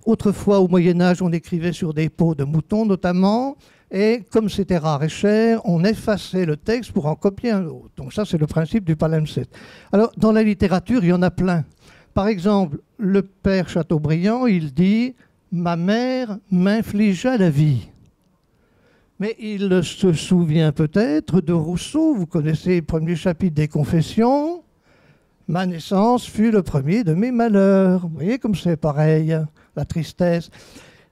autrefois au Moyen-Âge, on écrivait sur des peaux de mouton notamment, et comme c'était rare et cher, on effaçait le texte pour en copier un autre. Donc ça, c'est le principe du palimpseste. Alors, dans la littérature, il y en a plein. Par exemple, le père Chateaubriand, il dit « Ma mère m'infligea la vie ». Mais il se souvient peut-être de Rousseau, vous connaissez le premier chapitre des Confessions. « Ma naissance fut le premier de mes malheurs ». Vous voyez comme c'est pareil, la tristesse.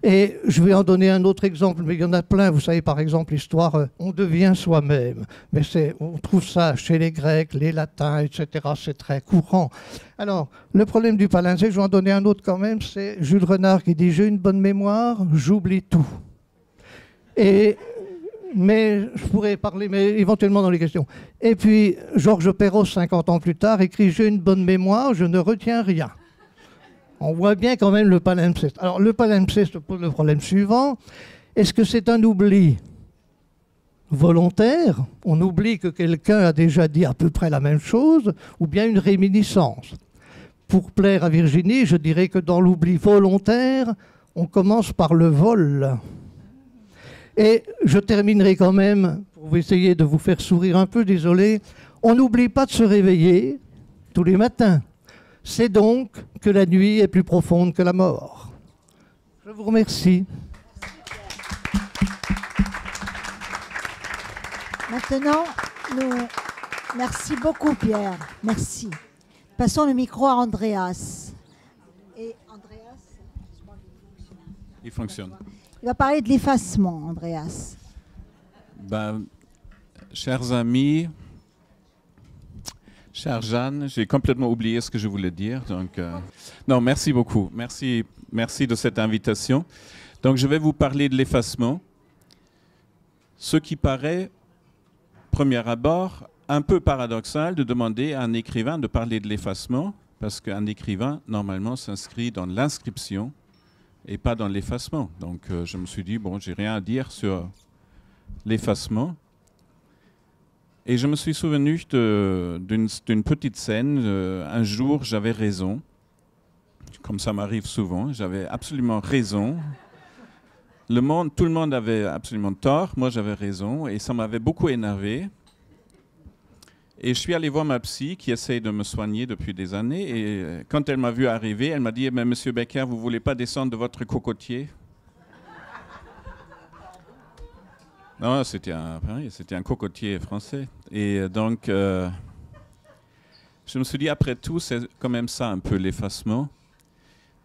Et je vais en donner un autre exemple, mais il y en a plein. Vous savez, par exemple, l'histoire « On devient soi-même ». Mais on trouve ça chez les Grecs, les Latins, etc. C'est très courant. Alors, le problème du palimpseste, je vais en donner un autre quand même, c'est Jules Renard qui dit « J'ai une bonne mémoire, j'oublie tout ». Mais je pourrais parler, mais éventuellement dans les questions. Et puis, Georges Perros, 50 ans plus tard, écrit « J'ai une bonne mémoire, je ne retiens rien ». On voit bien quand même le palimpseste. Alors, le palimpseste pose le problème suivant. Est-ce que c'est un oubli volontaire? On oublie que quelqu'un a déjà dit à peu près la même chose, ou bien une réminiscence? Pour plaire à Virginie, je dirais que dans l'oubli volontaire, on commence par le vol. Et je terminerai quand même, pour essayer de vous faire sourire un peu, désolé, on n'oublie pas de se réveiller tous les matins. C'est donc que la nuit est plus profonde que la mort. Je vous remercie. Maintenant, merci beaucoup Pierre, merci. Passons le micro à Andreas. Et Andreas, il fonctionne. Il va parler de l'effacement, Andreas. Ben, chers amis, chère Jeanne, j'ai complètement oublié ce que je voulais dire. Donc, non, merci beaucoup. Merci de cette invitation. Donc, je vais vous parler de l'effacement. Ce qui paraît, premier abord, un peu paradoxal de demander à un écrivain de parler de l'effacement, parce qu'un écrivain, normalement, s'inscrit dans l'inscription et pas dans l'effacement. Donc, je me suis dit, bon, j'ai rien à dire sur l'effacement. Et je me suis souvenu d'une petite scène. Un jour, j'avais raison, comme ça m'arrive souvent. J'avais absolument raison. Tout le monde avait absolument tort. Moi, j'avais raison. Et ça m'avait beaucoup énervé. Et je suis allé voir ma psy qui essaye de me soigner depuis des années. Et quand elle m'a vu arriver, elle m'a dit « Mais Monsieur Becker, vous ne voulez pas descendre de votre cocotier ?» Non, c'était un cocotier français. Et donc, je me suis dit, après tout, c'est quand même ça un peu l'effacement.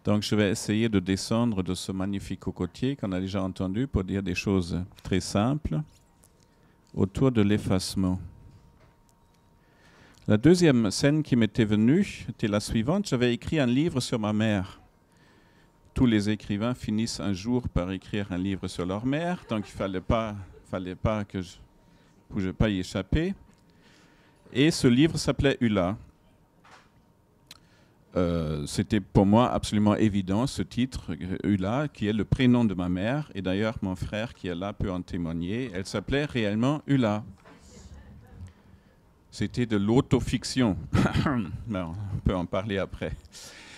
Donc, je vais essayer de descendre de ce magnifique cocotier qu'on a déjà entendu pour dire des choses très simples autour de l'effacement. La deuxième scène qui m'était venue était la suivante. J'avais écrit un livre sur ma mère. Tous les écrivains finissent un jour par écrire un livre sur leur mère, donc il fallait pas que je ne pouvais pas y échapper. Et ce livre s'appelait Ulla. C'était pour moi absolument évident, ce titre, Ulla, qui est le prénom de ma mère. Et d'ailleurs, mon frère qui est là peut en témoigner. Elle s'appelait réellement Ulla. C'était de l'autofiction. On peut en parler après.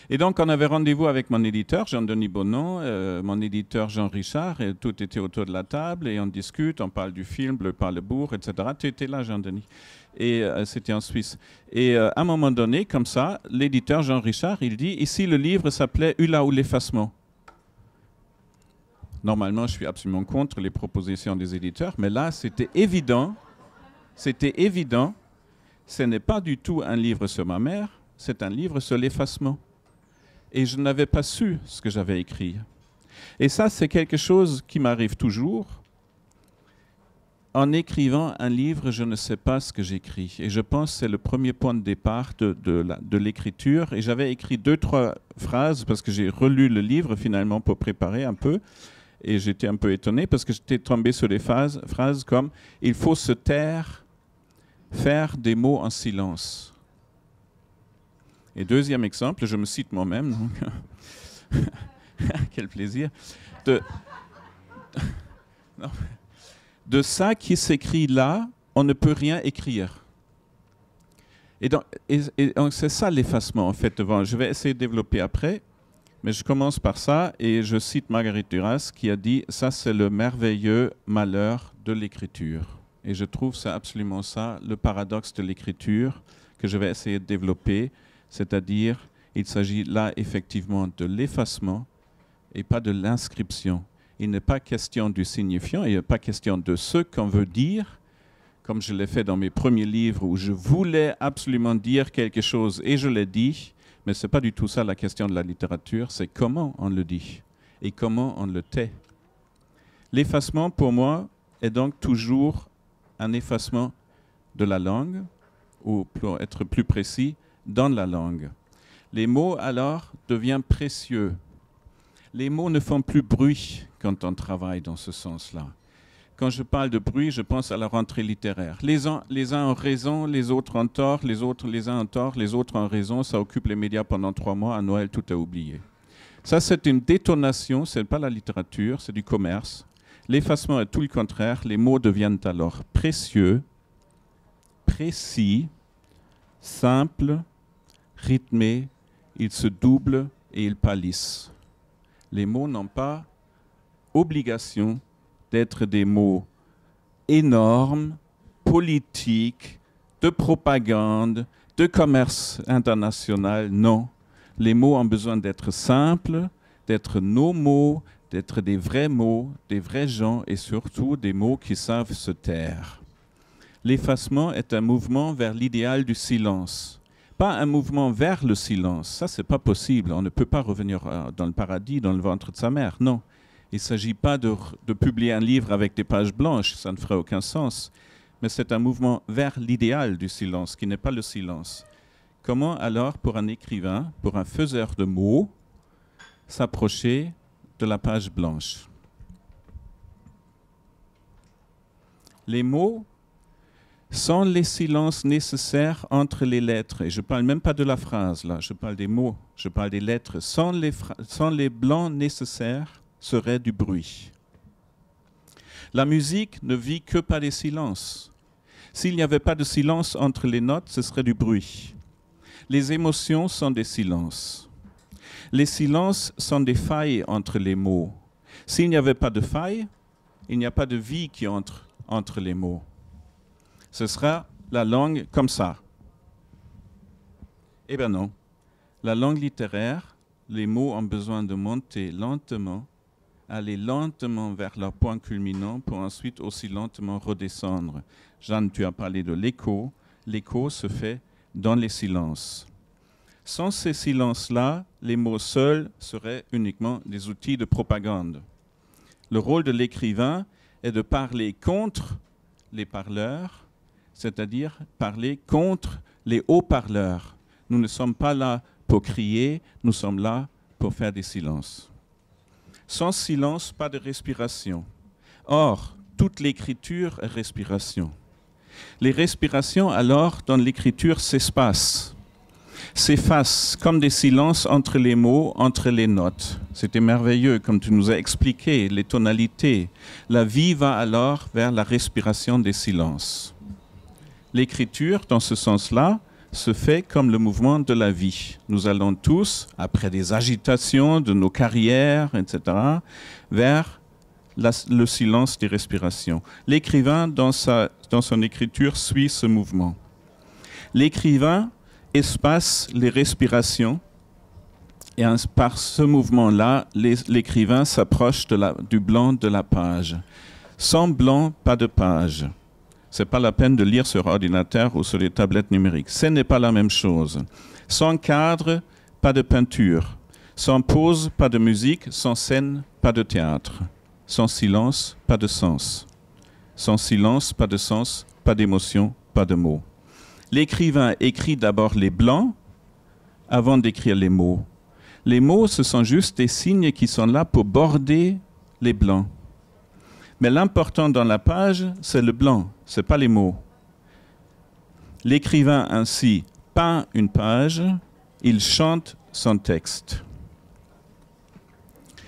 Et donc, on avait rendez-vous avec mon éditeur, Jean-Denis Bonnon, mon éditeur Jean-Richard, et tout était autour de la table, et on discute, on parle du film, Bleu par le bourg, etc. Tu étais là, Jean-Denis. Et c'était en Suisse. Et à un moment donné, comme ça, l'éditeur Jean-Richard, il dit, ici, le livre s'appelait Ulla ou l'effacement. Normalement, je suis absolument contre les propositions des éditeurs, mais là, c'était évident, ce n'est pas du tout un livre sur ma mère, c'est un livre sur l'effacement. Et je n'avais pas su ce que j'avais écrit. Et ça, c'est quelque chose qui m'arrive toujours. En écrivant un livre, je ne sais pas ce que j'écris. Et je pense que c'est le premier point de départ de l'écriture. Et j'avais écrit 2-3 phrases parce que j'ai relu le livre finalement pour préparer un peu. Et j'étais un peu étonné parce que j'étais tombé sur des phrases comme « Il faut se taire, faire des mots en silence ». Et deuxième exemple, je me cite moi-même, donc quel plaisir, de ça qui s'écrit là, on ne peut rien écrire. Et donc c'est ça l'effacement en fait. Je vais essayer de développer après, mais je commence par ça et je cite Marguerite Duras qui a dit « ça c'est le merveilleux malheur de l'écriture ». Et je trouve c'est absolument ça, le paradoxe de l'écriture que je vais essayer de développer. C'est-à-dire, il s'agit là effectivement de l'effacement et pas de l'inscription. Il n'est pas question du signifiant, il n'est pas question de ce qu'on veut dire, comme je l'ai fait dans mes premiers livres où je voulais absolument dire quelque chose et je l'ai dit, mais ce n'est pas du tout ça la question de la littérature, c'est comment on le dit et comment on le tait. L'effacement, pour moi, est donc toujours un effacement de la langue, ou pour être plus précis, dans la langue. Les mots, alors, deviennent précieux. Les mots ne font plus bruit quand on travaille dans ce sens-là. Quand je parle de bruit, je pense à la rentrée littéraire. Les uns ont raison, les autres ont tort, les uns ont tort, les autres ont raison. Ça occupe les médias pendant 3 mois. À Noël, tout est oublié. Ça, c'est une détonation. Ce n'est pas la littérature, c'est du commerce. L'effacement est tout le contraire. Les mots deviennent alors précieux, précis, simples, rythmés, ils se doublent et ils pâlissent. Les mots n'ont pas obligation d'être des mots énormes, politiques, de propagande, de commerce international. Non, les mots ont besoin d'être simples, d'être nos mots, d'être des vrais mots, des vrais gens et surtout des mots qui savent se taire. L'effacement est un mouvement vers l'idéal du silence. Pas un mouvement vers le silence, ça c'est pas possible, on ne peut pas revenir dans le paradis, dans le ventre de sa mère, non. Il ne s'agit pas de publier un livre avec des pages blanches, ça ne ferait aucun sens, mais c'est un mouvement vers l'idéal du silence, qui n'est pas le silence. Comment alors pour un écrivain, pour un faiseur de mots, s'approcher de la page blanche? Les mots sans les silences nécessaires entre les lettres, et je ne parle même pas de la phrase, là, je parle des mots, je parle des lettres, sans les blancs nécessaires serait du bruit. La musique ne vit que par les silences. S'il n'y avait pas de silence entre les notes, ce serait du bruit. Les émotions sont des silences. Les silences sont des failles entre les mots. S'il n'y avait pas de failles, il n'y a pas de vie qui entre les mots. Ce sera la langue comme ça. Eh bien non. La langue littéraire, les mots ont besoin de monter lentement, aller lentement vers leur point culminant pour ensuite aussi lentement redescendre. Jeanne, tu as parlé de l'écho. L'écho se fait dans les silences. Sans ces silences-là, les mots seuls seraient uniquement des outils de propagande. Le rôle de l'écrivain est de parler contre les parleurs, c'est-à-dire parler contre les haut-parleurs. Nous ne sommes pas là pour crier, nous sommes là pour faire des silences. Sans silence, pas de respiration. Or, toute l'écriture est respiration. Les respirations, alors, dans l'écriture, s'espacent, s'effacent comme des silences entre les mots, entre les notes. C'était merveilleux, comme tu nous as expliqué, les tonalités. La vie va alors vers la respiration des silences. L'écriture, dans ce sens-là, se fait comme le mouvement de la vie. Nous allons tous, après des agitations de nos carrières, etc., vers le silence des respirations. L'écrivain, dans son écriture, suit ce mouvement. L'écrivain espace les respirations et par ce mouvement-là, l'écrivain s'approche du blanc de la page. Sans blanc, pas de page. Ce n'est pas la peine de lire sur ordinateur ou sur les tablettes numériques. Ce n'est pas la même chose. Sans cadre, pas de peinture. Sans pause, pas de musique. Sans scène, pas de théâtre. Sans silence, pas de sens. Sans silence, pas de sens, pas d'émotion, pas de mots. L'écrivain écrit d'abord les blancs avant d'écrire les mots. Les mots, ce sont juste des signes qui sont là pour border les blancs. Mais l'important dans la page, c'est le blanc, ce n'est pas les mots. L'écrivain ainsi peint une page, il chante son texte.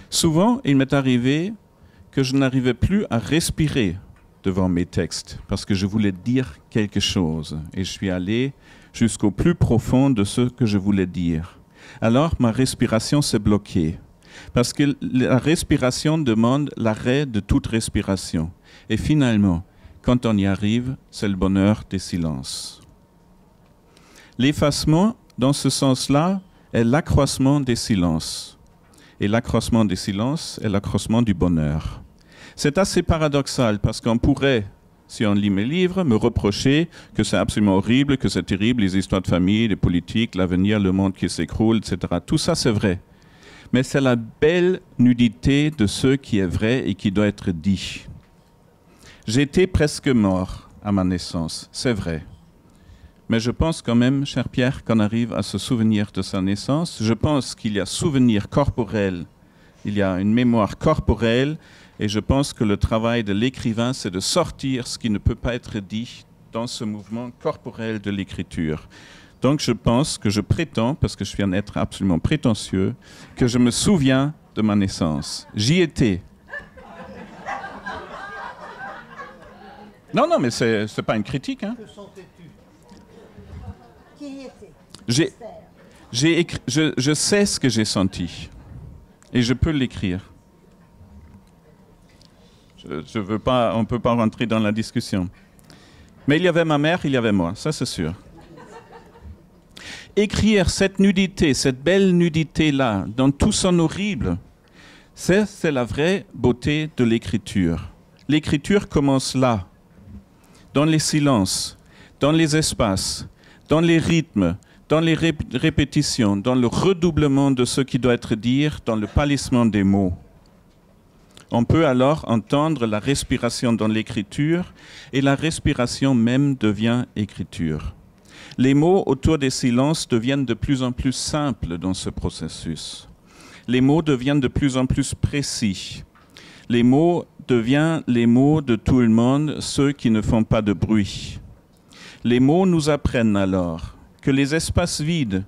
Souvent, il m'est arrivé que je n'arrivais plus à respirer devant mes textes parce que je voulais dire quelque chose et je suis allé jusqu'au plus profond de ce que je voulais dire. Alors, ma respiration s'est bloquée. Parce que la respiration demande l'arrêt de toute respiration. Et finalement, quand on y arrive, c'est le bonheur des silences. L'effacement, dans ce sens-là, est l'accroissement des silences. Et l'accroissement des silences est l'accroissement du bonheur. C'est assez paradoxal parce qu'on pourrait, si on lit mes livres, me reprocher que c'est absolument horrible, que c'est terrible, les histoires de famille, les politiques, l'avenir, le monde qui s'écroule, etc. Tout ça, c'est vrai. Mais c'est la belle nudité de ce qui est vrai et qui doit être dit. J'étais presque mort à ma naissance, c'est vrai. Mais je pense quand même, cher Pierre, qu'on arrive à se souvenir de sa naissance. Je pense qu'il y a souvenir corporel, il y a une mémoire corporelle, et je pense que le travail de l'écrivain, c'est de sortir ce qui ne peut pas être dit dans ce mouvement corporel de l'écriture. Donc je pense que je prétends, parce que je suis un être absolument prétentieux, que je me souviens de ma naissance. J'y étais. Non, mais c'est pas une critique. Hein. Que sentais-tu? Qui y était? Je sais ce que j'ai senti. Et je peux l'écrire. Je veux pas, on ne peut pas rentrer dans la discussion. Mais il y avait ma mère, il y avait moi, ça c'est sûr. Écrire cette nudité, cette belle nudité-là, dans tout son horrible, c'est la vraie beauté de l'écriture. L'écriture commence là, dans les silences, dans les espaces, dans les rythmes, dans les répétitions, dans le redoublement de ce qui doit être dit, dans le palissement des mots. On peut alors entendre la respiration dans l'écriture et la respiration même devient écriture. Les mots autour des silences deviennent de plus en plus simples dans ce processus. Les mots deviennent de plus en plus précis. Les mots deviennent les mots de tout le monde, ceux qui ne font pas de bruit. Les mots nous apprennent alors que les espaces vides,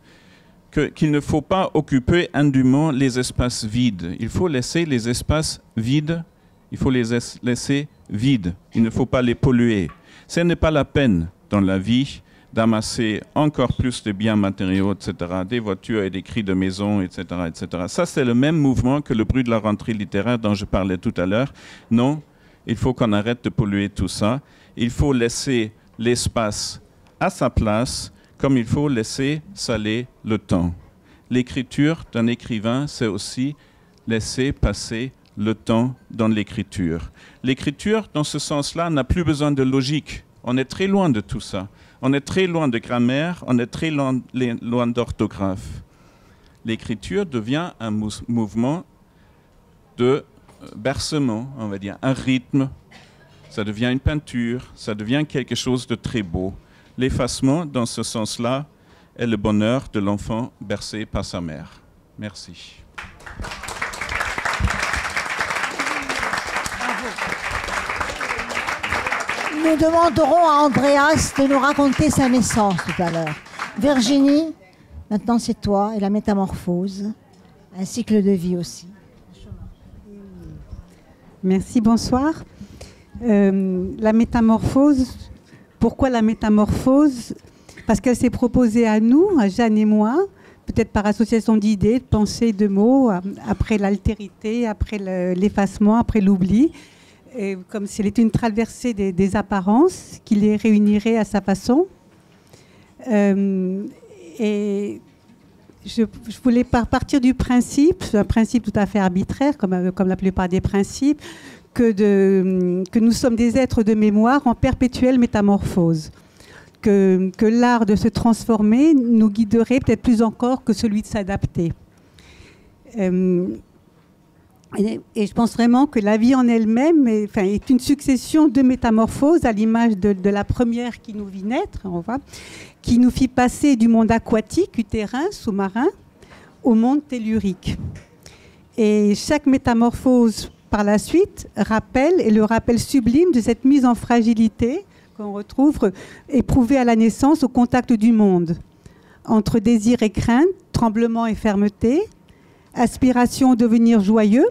qu'il ne faut pas occuper indûment les espaces vides. Il faut laisser les espaces vides, il faut les laisser vides. Il ne faut pas les polluer. Ce n'est pas la peine dans la vie d'amasser encore plus de biens matériaux, etc., des voitures et des cris de maison, etc., etc. Ça, c'est le même mouvement que le bruit de la rentrée littéraire dont je parlais tout à l'heure. Non, il faut qu'on arrête de polluer tout ça. Il faut laisser l'espace à sa place, comme il faut laisser s'aller le temps. L'écriture d'un écrivain, c'est aussi laisser passer le temps dans l'écriture. L'écriture, dans ce sens-là, n'a plus besoin de logique. On est très loin de tout ça. On est très loin de grammaire, on est très loin d'orthographe. L'écriture devient un mouvement de bercement, on va dire, un rythme. Ça devient une peinture, ça devient quelque chose de très beau. L'effacement, dans ce sens-là, est le bonheur de l'enfant bercé par sa mère. Merci. Nous demanderons à Andreas de nous raconter sa naissance tout à l'heure. Virginie, maintenant c'est toi et la métamorphose, un cycle de vie aussi. Merci, bonsoir. La métamorphose, pourquoi la métamorphose? Parce qu'elle s'est proposée à nous, à Jeanne et moi, peut-être par association d'idées, de pensées, de mots, après l'altérité, après l'effacement, après l'oubli. Et comme si elle était une traversée des apparences qui les réunirait à sa façon. Et je voulais partir du principe, un principe tout à fait arbitraire, comme la plupart des principes, que nous sommes des êtres de mémoire en perpétuelle métamorphose. Que l'art de se transformer nous guiderait peut-être plus encore que celui de s'adapter. Et je pense vraiment que la vie en elle-même est une succession de métamorphoses à l'image de la première qui nous vit naître, on voit, qui nous fit passer du monde aquatique, utérin, sous-marin, au monde tellurique. Et chaque métamorphose par la suite est le rappel sublime de cette mise en fragilité qu'on retrouve éprouvée à la naissance au contact du monde, entre désir et crainte, tremblement et fermeté, aspiration au devenir joyeux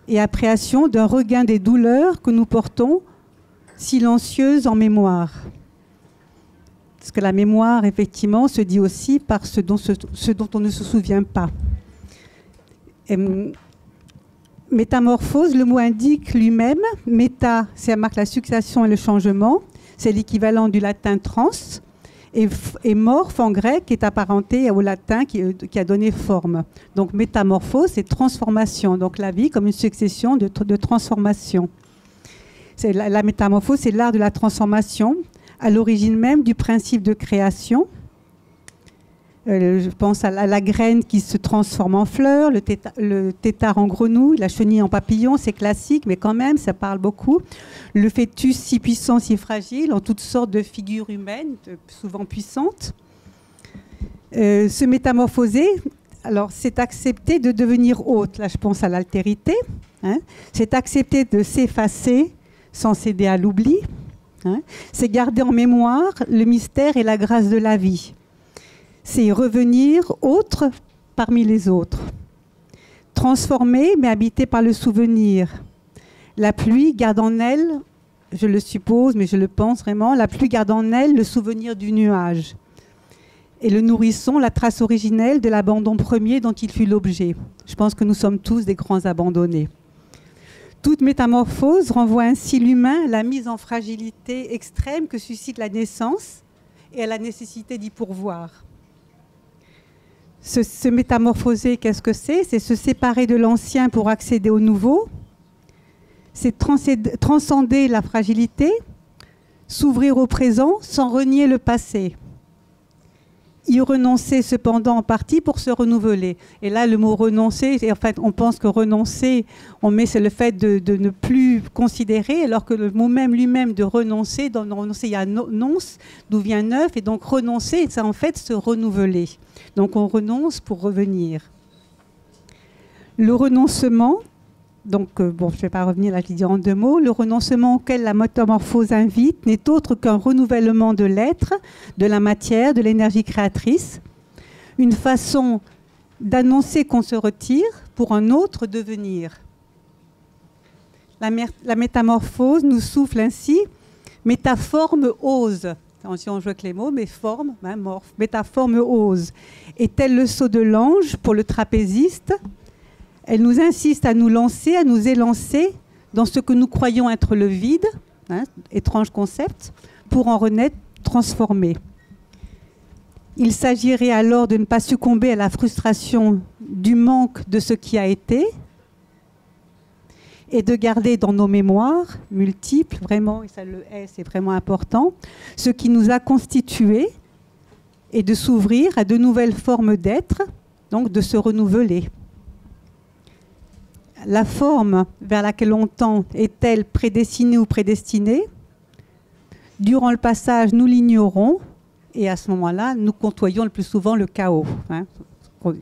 et appréhension d'un regain des douleurs que nous portons silencieuses en mémoire. Parce que la mémoire, effectivement, se dit aussi par ce dont on ne se souvient pas. Métamorphose, le mot indique lui-même. Méta, ça marque la succession et le changement. C'est l'équivalent du latin trans. Et morphe en grec est apparenté au latin qui a donné forme. Donc métamorphose, c'est transformation. Donc la vie comme une succession de transformations. La métamorphose, c'est l'art de la transformation, à l'origine même du principe de création. Je pense à la graine qui se transforme en fleur, le tétard en grenouille, la chenille en papillon, c'est classique, mais quand même, ça parle beaucoup. Le fœtus si puissant, si fragile, en toutes sortes de figures humaines, souvent puissantes. Se métamorphoser, alors c'est accepter de devenir autre. Là, je pense à l'altérité. C'est accepter de s'effacer sans céder à l'oubli. C'est garder en mémoire le mystère et la grâce de la vie. C'est revenir autre parmi les autres. Transformé, mais habité par le souvenir. La pluie garde en elle, je le suppose, mais je le pense vraiment, la pluie garde en elle le souvenir du nuage. Et le nourrisson, la trace originelle de l'abandon premier dont il fut l'objet. Je pense que nous sommes tous des grands abandonnés. Toute métamorphose renvoie ainsi l'humain à la mise en fragilité extrême que suscite la naissance et à la nécessité d'y pourvoir. Se métamorphoser, qu'est-ce que c'est? C'est se séparer de l'ancien pour accéder au nouveau. C'est transcender la fragilité, s'ouvrir au présent sans renier le passé. Y renoncer cependant en partie pour se renouveler. Et là, le mot renoncer, en fait, on pense que renoncer, c'est le fait de ne plus considérer, alors que le mot même lui-même de renoncer, dans renoncer, il y a nonce, d'où vient neuf, et donc renoncer, c'est en fait se renouveler. Donc on renonce pour revenir. Le renoncement, donc je ne vais pas revenir là, je vais dire en deux mots, le renoncement auquel la métamorphose invite n'est autre qu'un renouvellement de l'être, de la matière, de l'énergie créatrice, une façon d'annoncer qu'on se retire pour un autre devenir. La métamorphose nous souffle ainsi, métaforme ose. Si on joue avec les mots, mais forme, morphe, métaforme ose. Et tel le saut de l'ange pour le trapéziste, elle nous insiste à nous lancer, à nous élancer dans ce que nous croyons être le vide, étrange concept, pour en renaître transformé. Il s'agirait alors de ne pas succomber à la frustration du manque de ce qui a été et de garder dans nos mémoires multiples, vraiment, et ça le est, c'est vraiment important, ce qui nous a constitués et de s'ouvrir à de nouvelles formes d'être, donc de se renouveler. La forme vers laquelle on tend est-elle prédestinée ou prédestinée? Durant le passage, nous l'ignorons, Et à ce moment-là, nous côtoyons le plus souvent le chaos, hein,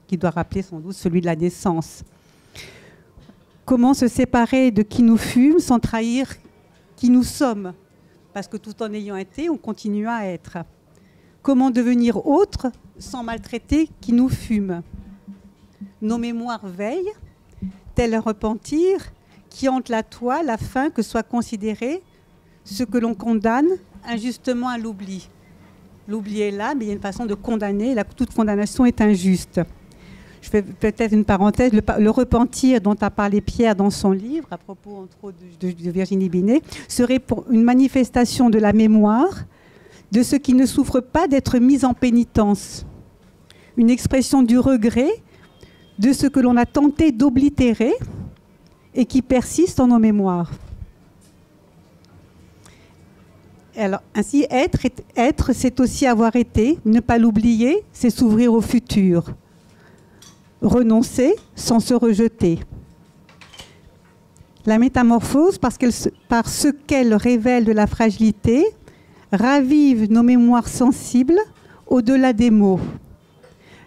qui doit rappeler sans doute celui de la naissance. Comment se séparer de qui nous fûmes sans trahir qui nous sommes? Parce que tout en ayant été, on continue à être. Comment devenir autre sans maltraiter qui nous fume? Nos mémoires veillent, tel un repentir qui hante la toile afin que soit considéré ce que l'on condamne injustement à l'oubli. L'oubli est là, mais il y a une façon de condamner. Toute condamnation est injuste. Je fais peut-être une parenthèse. Le repentir dont a parlé Pierre dans son livre, à propos entre autres de Virginie Binet, serait pour une manifestation de la mémoire de ce qui ne souffre pas d'être mis en pénitence. Une expression du regret de ce que l'on a tenté d'oblitérer et qui persiste en nos mémoires. Alors, ainsi, être, c'est aussi avoir été. Ne pas l'oublier, c'est s'ouvrir au futur. Renoncer sans se rejeter. La métamorphose, parce qu'elle révèle de la fragilité, ravive nos mémoires sensibles au-delà des mots.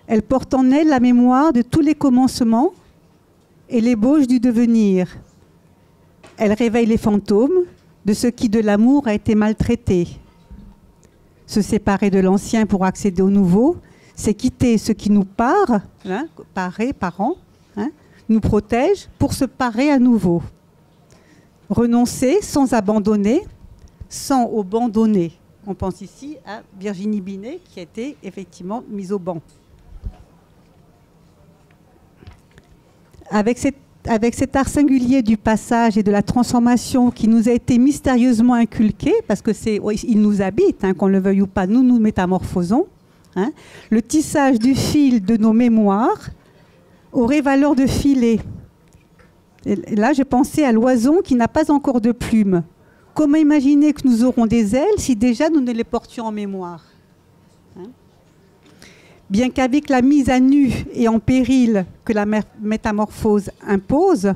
Elle porte en elle la mémoire de tous les commencements et l'ébauche du devenir. Elle réveille les fantômes de ce qui de l'amour a été maltraité. Se séparer de l'ancien pour accéder au nouveau, c'est quitter ce qui nous pare, hein, parent, hein, nous protège pour se parer à nouveau. Renoncer sans abandonner, sans abandonner. On pense ici à Virginie Binet qui a été effectivement mise au banc. Avec cet art singulier du passage et de la transformation qui nous a été mystérieusement inculqué, parce il nous habite, hein, qu'on le veuille ou pas, nous métamorphosons, hein, le tissage du fil de nos mémoires aurait valeur de filet. Et là, j'ai pensé à l'oison qui n'a pas encore de plumes. Comment imaginer que nous aurons des ailes si déjà nous ne les portions en mémoire, hein? Bien qu'avec la mise à nu et en péril que la métamorphose impose,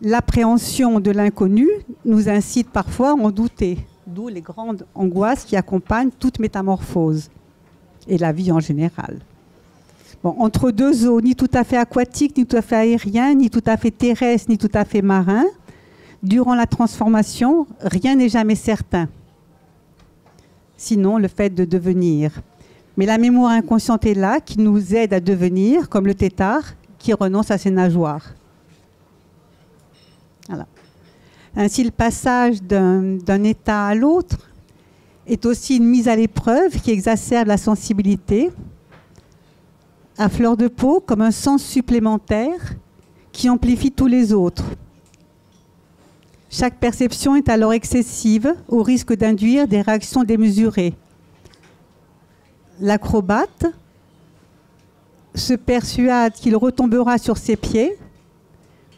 l'appréhension de l'inconnu nous incite parfois à en douter, d'où les grandes angoisses qui accompagnent toute métamorphose et la vie en général. Bon, entre deux eaux, ni tout à fait aquatiques, ni tout à fait aériens, ni tout à fait terrestres, ni tout à fait marins, durant la transformation, rien n'est jamais certain, sinon le fait de devenir. Mais la mémoire inconsciente est là, qui nous aide à devenir, comme le tétard qui renonce à ses nageoires. Voilà. Ainsi, le passage d'un état à l'autre est aussi une mise à l'épreuve qui exacerbe la sensibilité, à fleur de peau, comme un sens supplémentaire qui amplifie tous les autres. Chaque perception est alors excessive, au risque d'induire des réactions démesurées. L'acrobate se persuade qu'il retombera sur ses pieds,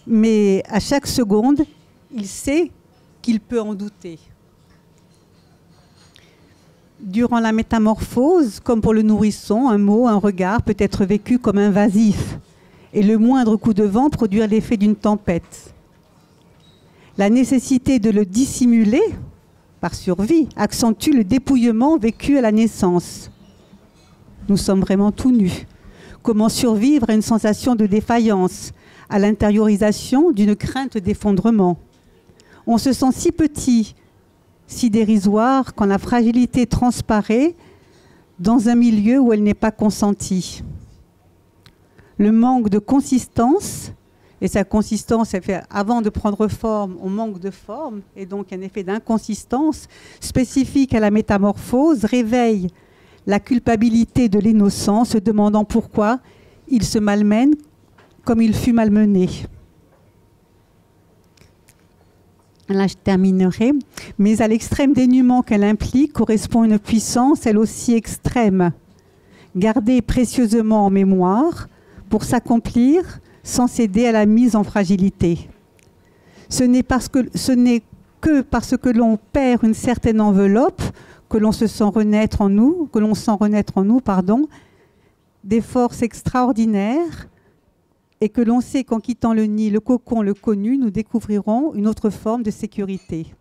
mais à chaque seconde, il sait qu'il peut en douter. Durant la métamorphose, comme pour le nourrisson, un mot, un regard peut être vécu comme invasif, et le moindre coup de vent produire l'effet d'une tempête. La nécessité de le dissimuler, par survie, accentue le dépouillement vécu à la naissance. Nous sommes vraiment tout nus. Comment survivre à une sensation de défaillance, à l'intériorisation d'une crainte d'effondrement? On se sent si petit, si dérisoire, quand la fragilité transparaît dans un milieu où elle n'est pas consentie. Le manque de consistance, et sa consistance, elle fait, avant de prendre forme, on manque de forme, et donc un effet d'inconsistance spécifique à la métamorphose, réveille la culpabilité de l'innocent, se demandant pourquoi il se malmène comme il fut malmené. Là, je terminerai. Mais à l'extrême dénuement qu'elle implique correspond une puissance, elle aussi extrême, gardée précieusement en mémoire pour s'accomplir sans céder à la mise en fragilité. Ce n'est que parce que l'on perd une certaine enveloppe que l'on se sent renaître en nous, des forces extraordinaires, et que l'on sait qu'en quittant le nid, le cocon, le connu, nous découvrirons une autre forme de sécurité.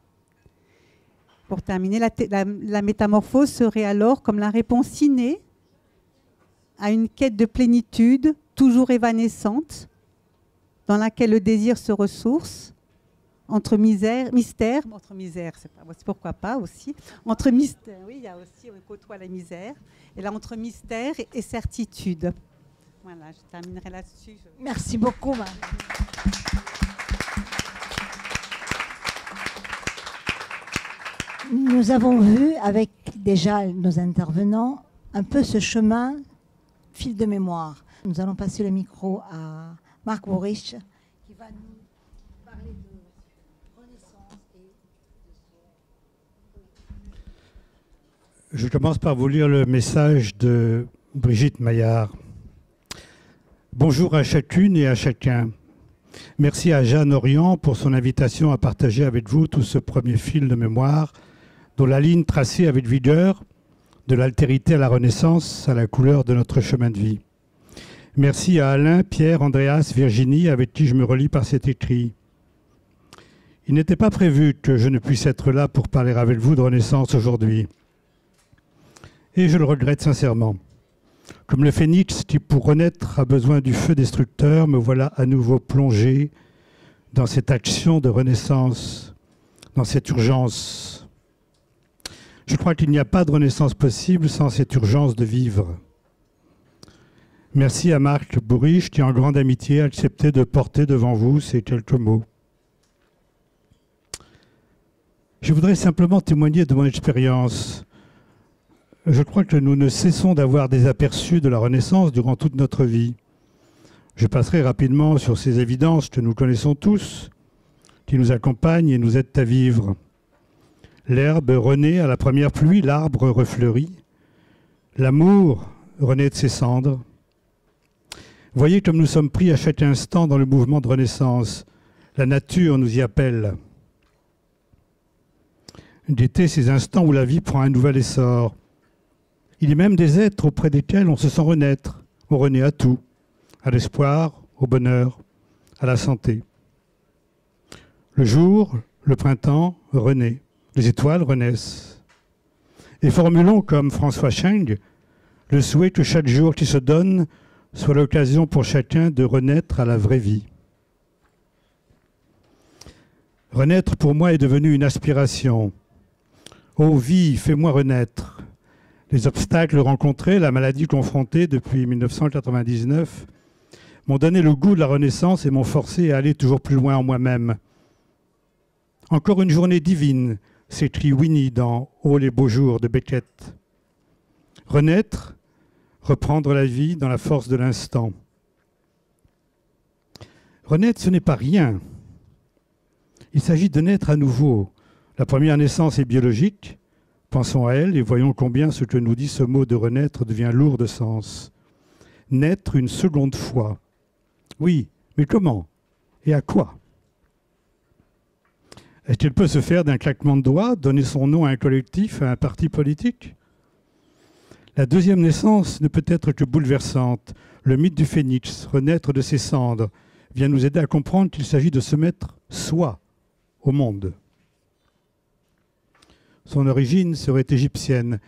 Pour terminer, la métamorphose serait alors comme la réponse innée à une quête de plénitude toujours évanescente, dans laquelle le désir se ressource, entre mystère, c'est pourquoi pas aussi, entre mystère, oui, il y a aussi, on côtoie la misère, et là entre mystère et certitude. Voilà, je terminerai là-dessus. Merci beaucoup, Marie. Nous avons vu avec déjà nos intervenants un peu ce chemin fil de mémoire. Nous allons passer le micro à Marc Bourrich qui va nous parler de Renaissance et de Je commence par vous lire le message de Brigitte Maillard. Bonjour à chacune et à chacun. Merci à Jeanne Orient pour son invitation à partager avec vous tout ce premier fil de mémoire dont la ligne tracée avec vigueur, de l'altérité à la Renaissance, à la couleur de notre chemin de vie. Merci à Alain, Pierre, Andreas, Virginie, avec qui je me relie par cet écrit. Il n'était pas prévu que je ne puisse être là pour parler avec vous de Renaissance aujourd'hui. Et je le regrette sincèrement. Comme le phénix qui, pour renaître, a besoin du feu destructeur, me voilà à nouveau plongé dans cette action de renaissance, dans cette urgence. Je crois qu'il n'y a pas de renaissance possible sans cette urgence de vivre. Merci à Marc Bourrich qui, en grande amitié, a accepté de porter devant vous ces quelques mots. Je voudrais simplement témoigner de mon expérience. Je crois que nous ne cessons d'avoir des aperçus de la Renaissance durant toute notre vie. Je passerai rapidement sur ces évidences que nous connaissons tous, qui nous accompagnent et nous aident à vivre. L'herbe renaît à la première pluie, l'arbre refleurit. L'amour renaît de ses cendres. Voyez comme nous sommes pris à chaque instant dans le mouvement de renaissance. La nature nous y appelle. D'été, ces instants où la vie prend un nouvel essor. Il y a même des êtres auprès desquels on se sent renaître. On renaît à tout, à l'espoir, au bonheur, à la santé. Le jour, le printemps, renaît. Les étoiles renaissent. Et formulons comme François Cheng le souhait que chaque jour qui se donne soit l'occasion pour chacun de renaître à la vraie vie. Renaître pour moi est devenu une aspiration. Ô vie, fais-moi renaître. Les obstacles rencontrés, la maladie confrontée depuis 1999 m'ont donné le goût de la renaissance et m'ont forcé à aller toujours plus loin en moi-même. Encore une journée divine, s'écrit Winnie dans « Oh les beaux jours » de Beckett. Renaître, reprendre la vie dans la force de l'instant. Renaître, ce n'est pas rien. Il s'agit de naître à nouveau. La première naissance est biologique. Pensons à elle et voyons combien ce que nous dit ce mot de renaître devient lourd de sens. Naître une seconde fois. Oui, mais comment? Et à quoi? Est-ce qu'elle peut se faire d'un claquement de doigts, donner son nom à un collectif, à un parti politique? La deuxième naissance ne peut être que bouleversante. Le mythe du phénix, renaître de ses cendres, vient nous aider à comprendre qu'il s'agit de se mettre soi au monde. Son origine serait égyptienne,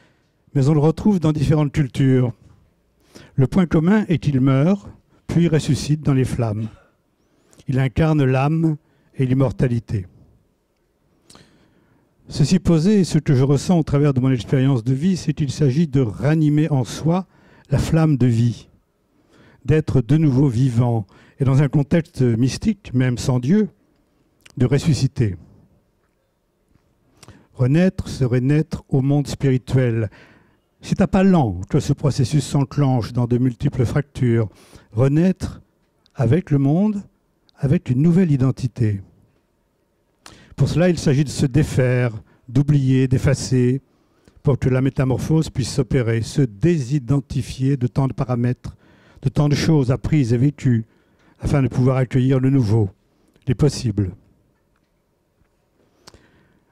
mais on le retrouve dans différentes cultures. Le point commun est qu'il meurt, puis ressuscite dans les flammes. Il incarne l'âme et l'immortalité. Ceci posé, ce que je ressens au travers de mon expérience de vie, c'est qu'il s'agit de ranimer en soi la flamme de vie, d'être de nouveau vivant, et dans un contexte mystique, même sans Dieu, de ressusciter. Renaître serait naître au monde spirituel. C'est à pas lent que ce processus s'enclenche dans de multiples fractures. Renaître avec le monde, avec une nouvelle identité. Pour cela, il s'agit de se défaire, d'oublier, d'effacer, pour que la métamorphose puisse s'opérer, se désidentifier de tant de paramètres, de tant de choses apprises et vécues, afin de pouvoir accueillir le nouveau, les possibles.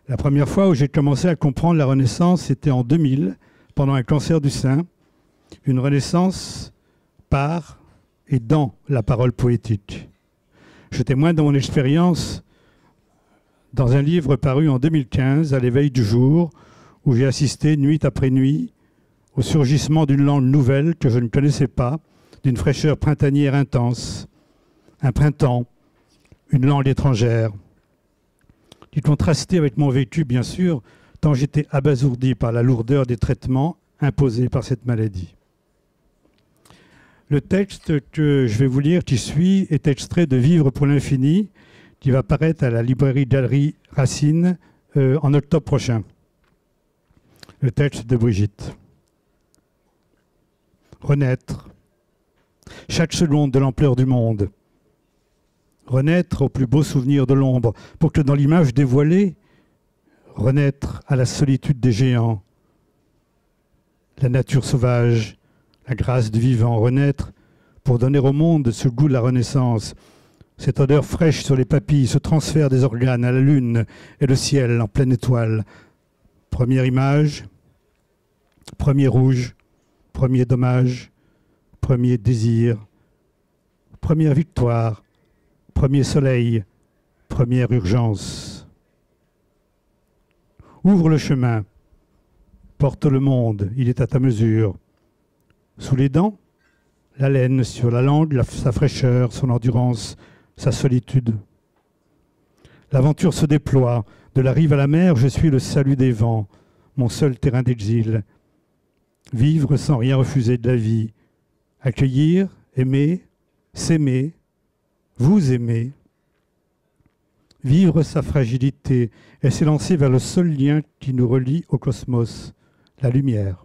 La première fois où j'ai commencé à comprendre la Renaissance, c'était en 2000, pendant un cancer du sein, une Renaissance par et dans la parole poétique. Je témoigne de mon expérience dans un livre paru en 2015, à l'éveil du jour, où j'ai assisté nuit après nuit au surgissement d'une langue nouvelle que je ne connaissais pas, d'une fraîcheur printanière intense. Un printemps, une langue étrangère, qui contrastait avec mon vécu, bien sûr, tant j'étais abasourdi par la lourdeur des traitements imposés par cette maladie. Le texte que je vais vous lire, qui suit, est extrait de Vivre pour l'infini, qui va paraître à la librairie Galerie Racine en octobre prochain. Le texte de Brigitte. Renaître. Chaque seconde de l'ampleur du monde. Renaître au plus beau souvenir de l'ombre, pour que dans l'image dévoilée, renaître à la solitude des géants, la nature sauvage, la grâce du vivant, renaître pour donner au monde ce goût de la renaissance, cette odeur fraîche sur les papilles, ce transfert des organes à la lune et le ciel en pleine étoile. Première image, premier rouge, premier dommage, premier désir, première victoire, premier soleil, première urgence. Ouvre le chemin, porte le monde, il est à ta mesure. Sous les dents, la laine, sur la langue, sa fraîcheur, son endurance, sa solitude. L'aventure se déploie, de la rive à la mer, je suis le salut des vents, mon seul terrain d'exil. Vivre sans rien refuser de la vie, accueillir, aimer, s'aimer, vous aimer, vivre sa fragilité et s'élancer vers le seul lien qui nous relie au cosmos, la lumière.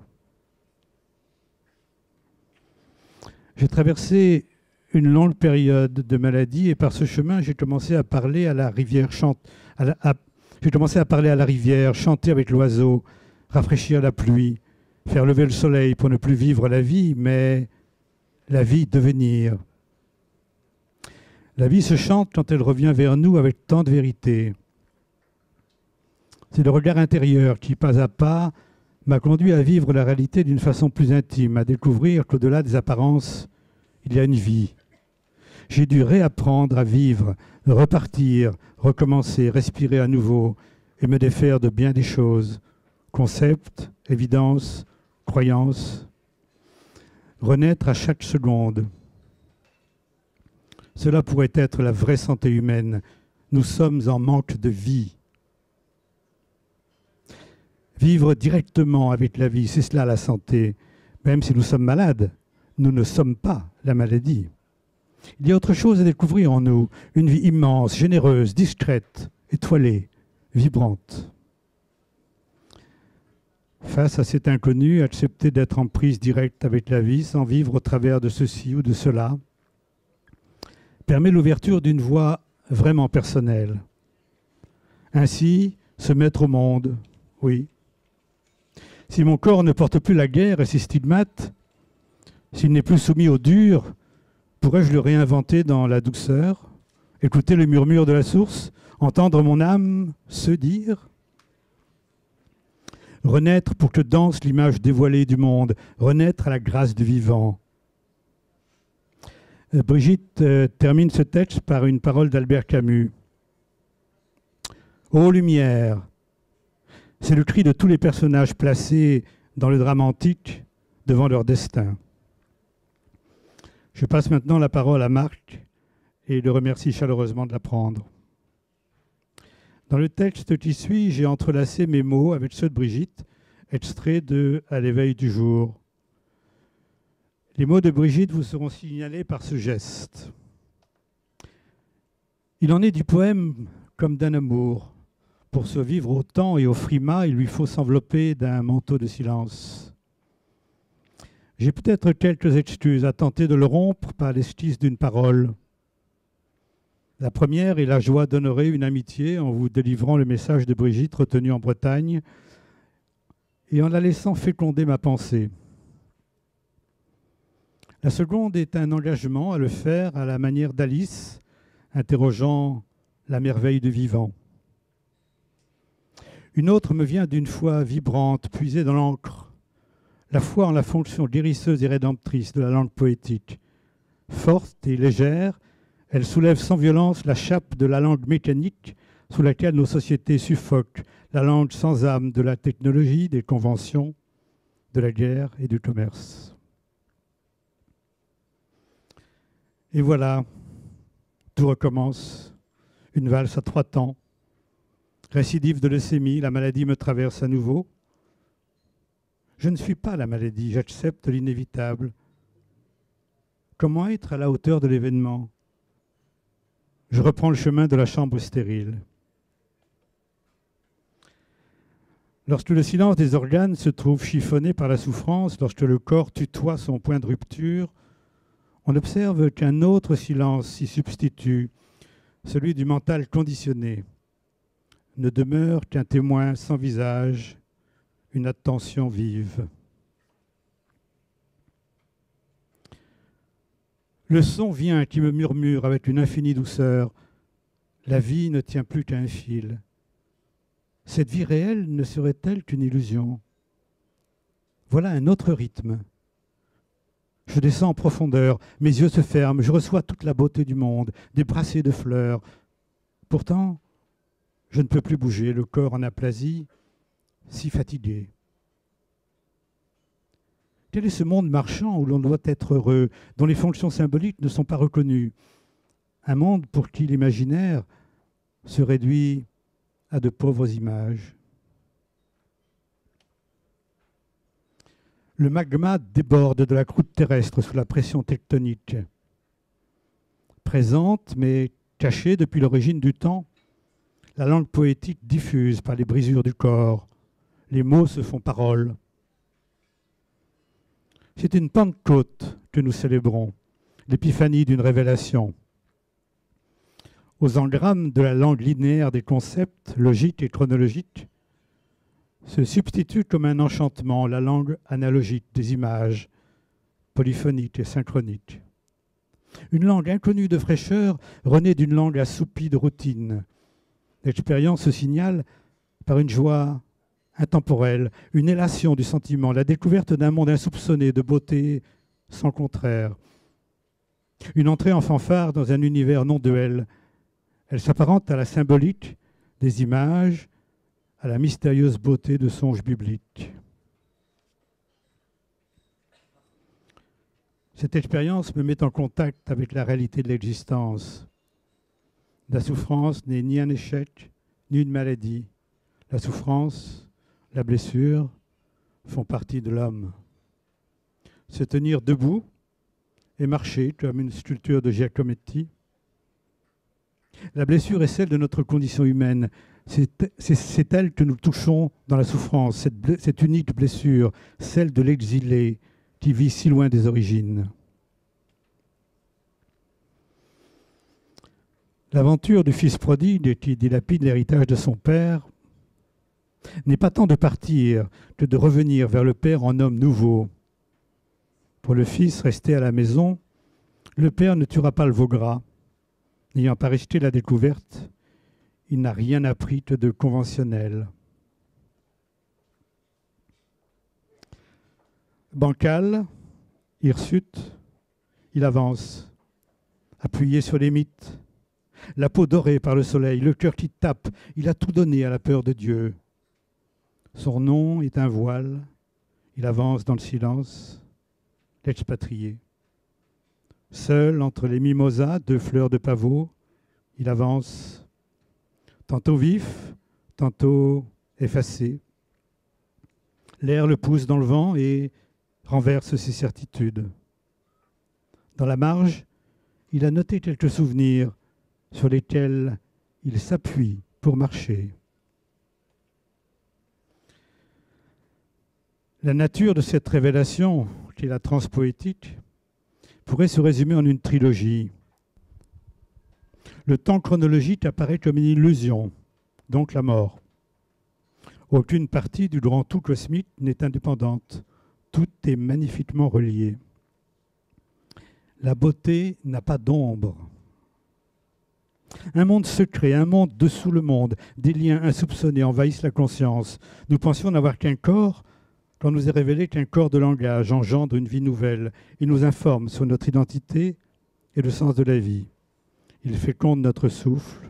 J'ai traversé une longue période de maladie et par ce chemin, j'ai commencé à parler à la rivière, j'ai commencé à parler à la rivière, chanter avec l'oiseau, rafraîchir la pluie, faire lever le soleil pour ne plus vivre la vie, mais la vie devenir. La vie se chante quand elle revient vers nous avec tant de vérité. C'est le regard intérieur qui, pas à pas, m'a conduit à vivre la réalité d'une façon plus intime, à découvrir qu'au-delà des apparences, il y a une vie. J'ai dû réapprendre à vivre, repartir, recommencer, respirer à nouveau et me défaire de bien des choses. Concepts, évidences, croyances. Renaître à chaque seconde. Cela pourrait être la vraie santé humaine. Nous sommes en manque de vie. Vivre directement avec la vie, c'est cela la santé. Même si nous sommes malades, nous ne sommes pas la maladie. Il y a autre chose à découvrir en nous, une vie immense, généreuse, discrète, étoilée, vibrante. Face à cet inconnu, accepter d'être en prise directe avec la vie sans vivre au travers de ceci ou de cela, permet l'ouverture d'une voie vraiment personnelle. Ainsi, se mettre au monde, oui. Si mon corps ne porte plus la guerre et ses stigmates, s'il n'est plus soumis au dur, pourrais-je le réinventer dans la douceur, écouter le murmure de la source, entendre mon âme se dire ? Renaître pour que danse l'image dévoilée du monde, renaître à la grâce du vivant. Brigitte termine ce texte par une parole d'Albert Camus. Ô lumière, c'est le cri de tous les personnages placés dans le drame antique devant leur destin. Je passe maintenant la parole à Marc et le remercie chaleureusement de la prendre. Dans le texte qui suit, j'ai entrelacé mes mots avec ceux de Brigitte, extraits de « À l'éveil du jour ». Les mots de Brigitte vous seront signalés par ce geste. Il en est du poème comme d'un amour. Pour se vivre au temps et au frimas, il lui faut s'envelopper d'un manteau de silence. J'ai peut-être quelques excuses à tenter de le rompre par l'esquisse d'une parole. La première est la joie d'honorer une amitié en vous délivrant le message de Brigitte retenu en Bretagne et en la laissant féconder ma pensée. La seconde est un engagement à le faire à la manière d'Alice, interrogeant la merveille du vivant. Une autre me vient d'une foi vibrante, puisée dans l'encre, la foi en la fonction guérisseuse et rédemptrice de la langue poétique. Forte et légère, elle soulève sans violence la chape de la langue mécanique sous laquelle nos sociétés suffoquent, la langue sans âme de la technologie, des conventions, de la guerre et du commerce. Et voilà, tout recommence, une valse à 3 temps, récidive de leucémie, la maladie me traverse à nouveau. Je ne suis pas la maladie, j'accepte l'inévitable. Comment être à la hauteur de l'événement? Je reprends le chemin de la chambre stérile. Lorsque le silence des organes se trouve chiffonné par la souffrance, lorsque le corps tutoie son point de rupture, on observe qu'un autre silence s'y substitue, celui du mental conditionné. Ne demeure qu'un témoin sans visage, une attention vive. Le son vient qui me murmure avec une infinie douceur. La vie ne tient plus qu'à un fil. Cette vie réelle ne serait-elle qu'une illusion? Voilà un autre rythme. Je descends en profondeur, mes yeux se ferment, je reçois toute la beauté du monde, des brassées de fleurs. Pourtant, je ne peux plus bouger, le corps en aplasie, si fatigué. Quel est ce monde marchand où l'on doit être heureux, dont les fonctions symboliques ne sont pas reconnues? Un monde pour qui l'imaginaire se réduit à de pauvres images. Le magma déborde de la croûte terrestre sous la pression tectonique. Présente, mais cachée depuis l'origine du temps, la langue poétique diffuse par les brisures du corps. Les mots se font parole. C'est une Pentecôte que nous célébrons, l'épiphanie d'une révélation. Aux engrammes de la langue linéaire des concepts, logiques et chronologiques, se substitue comme un enchantement la langue analogique des images, polyphonique et synchronique. Une langue inconnue de fraîcheur renaît d'une langue assoupie de routine. L'expérience se signale par une joie intemporelle, une élation du sentiment, la découverte d'un monde insoupçonné de beauté sans contraire. Une entrée en fanfare dans un univers non duel. Elle s'apparente à la symbolique des images, à la mystérieuse beauté de songes bibliques. Cette expérience me met en contact avec la réalité de l'existence. La souffrance n'est ni un échec, ni une maladie. La souffrance, la blessure font partie de l'homme. Se tenir debout et marcher comme une sculpture de Giacometti. La blessure est celle de notre condition humaine. C'est elle que nous touchons dans la souffrance, cette unique blessure, celle de l'exilé qui vit si loin des origines. L'aventure du fils prodigue qui dilapide l'héritage de son père n'est pas tant de partir que de revenir vers le père en homme nouveau. Pour le fils resté à la maison, le père ne tuera pas le veau gras. N'ayant pas rejeté la découverte, il n'a rien appris que de conventionnel. Bancal, hirsute, il avance, appuyé sur les mythes, la peau dorée par le soleil, le cœur qui tape, il a tout donné à la peur de Dieu. Son nom est un voile, il avance dans le silence, l'expatrié. Seul entre les mimosas, 2 fleurs de pavot, il avance, tantôt vif, tantôt effacé. L'air le pousse dans le vent et renverse ses certitudes. Dans la marge, il a noté quelques souvenirs sur lesquels il s'appuie pour marcher. La nature de cette révélation, qui est la transe poétique, pourrait se résumer en une trilogie. Le temps chronologique apparaît comme une illusion, donc la mort. Aucune partie du grand tout cosmique n'est indépendante. Tout est magnifiquement relié. La beauté n'a pas d'ombre. Un monde secret, un monde dessous le monde, des liens insoupçonnés envahissent la conscience. Nous pensions n'avoir qu'un corps, quand nous est révélé qu'un corps de langage engendre une vie nouvelle. Il nous informe sur notre identité et le sens de la vie. Il féconde notre souffle.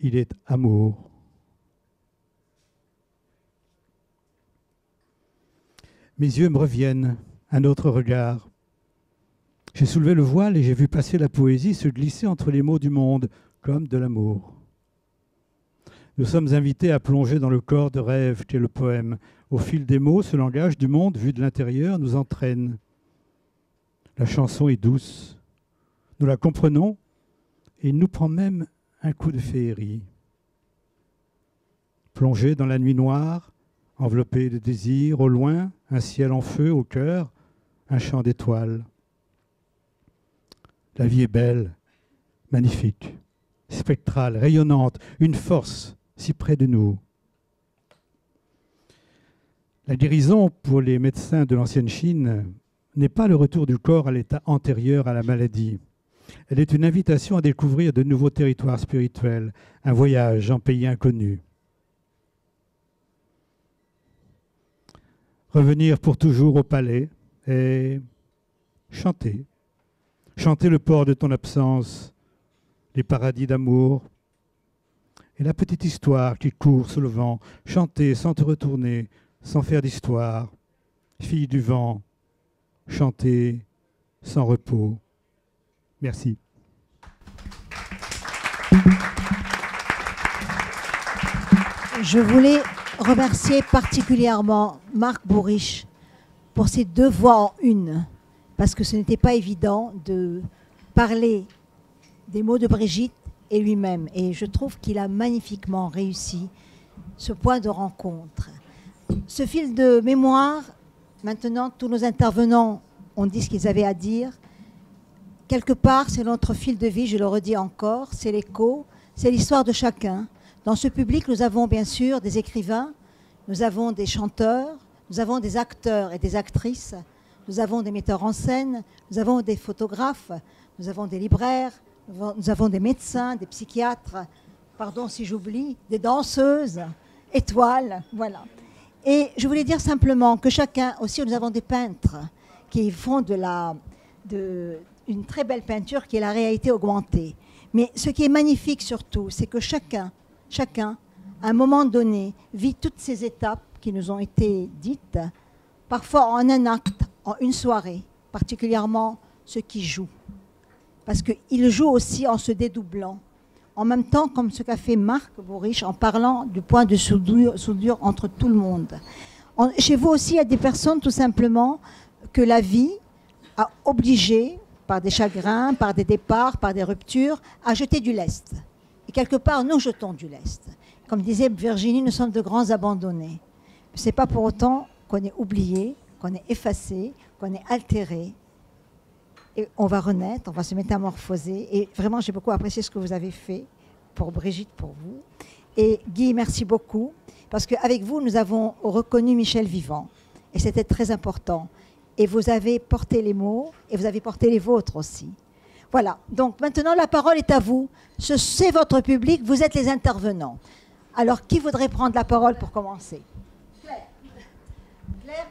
il est amour. Mes yeux me reviennent, un autre regard. J'ai soulevé le voile et j'ai vu passer la poésie se glisser entre les mots du monde, comme de l'amour. Nous sommes invités à plonger dans le corps de rêve qu'est le poème. Au fil des mots, ce langage du monde, vu de l'intérieur, nous entraîne. La chanson est douce. Nous la comprenons et il nous prend même un coup de féerie. Plongé dans la nuit noire, enveloppé de désir, au loin, un ciel en feu, au cœur, un champ d'étoiles. La vie est belle, magnifique, spectrale, rayonnante, une force si près de nous. La guérison pour les médecins de l'ancienne Chine n'est pas le retour du corps à l'état antérieur à la maladie. Elle est une invitation à découvrir de nouveaux territoires spirituels, un voyage en pays inconnu. Revenir pour toujours au palais et chanter. Chanter le port de ton absence, les paradis d'amour et la petite histoire qui court sous le vent. Chanter sans te retourner, sans faire d'histoire. Fille du vent, chanter sans repos. Merci. Je voulais remercier particulièrement Marc Bourriche pour ses 2 voix en une, parce que ce n'était pas évident de parler des mots de Brigitte et lui-même. Et je trouve qu'il a magnifiquement réussi ce point de rencontre. Ce fil de mémoire, maintenant, tous nos intervenants ont dit ce qu'ils avaient à dire. Quelque part, c'est notre fil de vie, je le redis encore, c'est l'écho, c'est l'histoire de chacun. Dans ce public, nous avons bien sûr des écrivains, nous avons des chanteurs, nous avons des acteurs et des actrices, nous avons des metteurs en scène, nous avons des photographes, nous avons des libraires, nous avons des médecins, des psychiatres, pardon si j'oublie, des danseuses, étoiles, voilà. Et je voulais dire simplement que chacun, aussi nous avons des peintres qui font une très belle peinture qui est la réalité augmentée. Mais ce qui est magnifique surtout, c'est que chacun, à un moment donné, vit toutes ces étapes qui nous ont été dites, parfois en un acte, en une soirée, particulièrement ceux qui jouent. Parce qu'ils jouent aussi en se dédoublant. En même temps, comme ce qu'a fait Marc Bourriche en parlant du point de soudure entre tout le monde. Chez vous aussi, il y a des personnes tout simplement que la vie a obligé, par des chagrins, par des départs, par des ruptures, à jeter du lest. Et quelque part, nous jetons du lest. Comme disait Virginie, nous sommes de grands abandonnés. Ce n'est pas pour autant qu'on est oublié, qu'on est effacé, qu'on est altéré. Et on va renaître, on va se métamorphoser. Et vraiment, j'ai beaucoup apprécié ce que vous avez fait pour Brigitte, pour vous. Et Guy, merci beaucoup. Parce qu'avec vous, nous avons reconnu Michel vivant. Et c'était très important. Et vous avez porté les mots, et vous avez porté les vôtres aussi. Voilà. Donc maintenant, la parole est à vous. C'est votre public, vous êtes les intervenants. Alors, qui voudrait prendre la parole pour commencer ? Claire.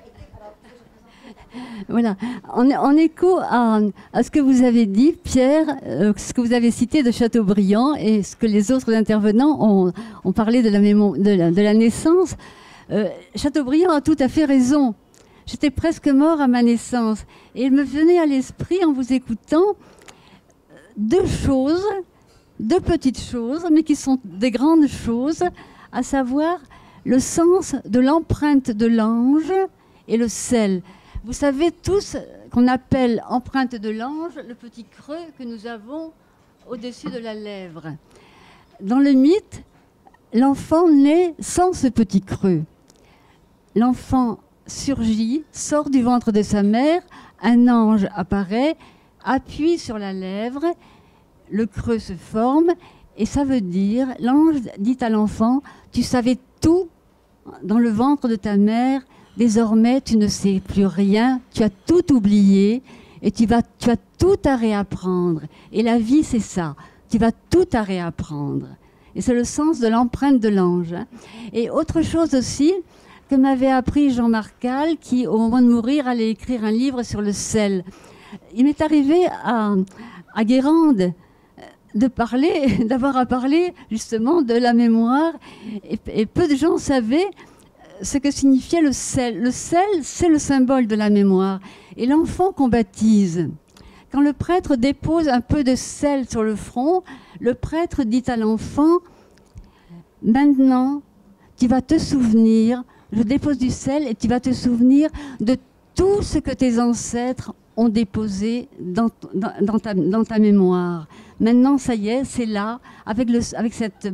Voilà, en écho à ce que vous avez dit, Pierre, ce que vous avez cité de Chateaubriand et ce que les autres intervenants ont parlé de la naissance, Chateaubriand a tout à fait raison. J'étais presque mort à ma naissance. Et il me venait à l'esprit, en vous écoutant, 2 petites choses, mais qui sont des grandes choses, à savoir le sens de l'empreinte de l'ange et le sel. Vous savez tous qu'on appelle empreinte de l'ange le petit creux que nous avons au-dessus de la lèvre. Dans le mythe, l'enfant naît sans ce petit creux. L'enfant surgit, sort du ventre de sa mère, un ange apparaît, appuie sur la lèvre, le creux se forme et ça veut dire, l'ange dit à l'enfant, tu savais tout dans le ventre de ta mère. Désormais, tu ne sais plus rien, tu as tout oublié et tu as tout à réapprendre. Et la vie, c'est ça, tu vas tout à réapprendre. Et c'est le sens de l'empreinte de l'ange. Et autre chose aussi que m'avait appris Jean Marcal, qui, au moment de mourir, allait écrire un livre sur le sel. Il m'est arrivé à Guérande d'avoir à parler justement de la mémoire. Et peu de gens savaient ce que signifiait le sel. Le sel, c'est le symbole de la mémoire. Et l'enfant qu'on baptise, quand le prêtre dépose un peu de sel sur le front, le prêtre dit à l'enfant, maintenant, tu vas te souvenir, je dépose du sel et tu vas te souvenir de tout ce que tes ancêtres ont déposé dans ta mémoire. Maintenant, ça y est, c'est là, avec cette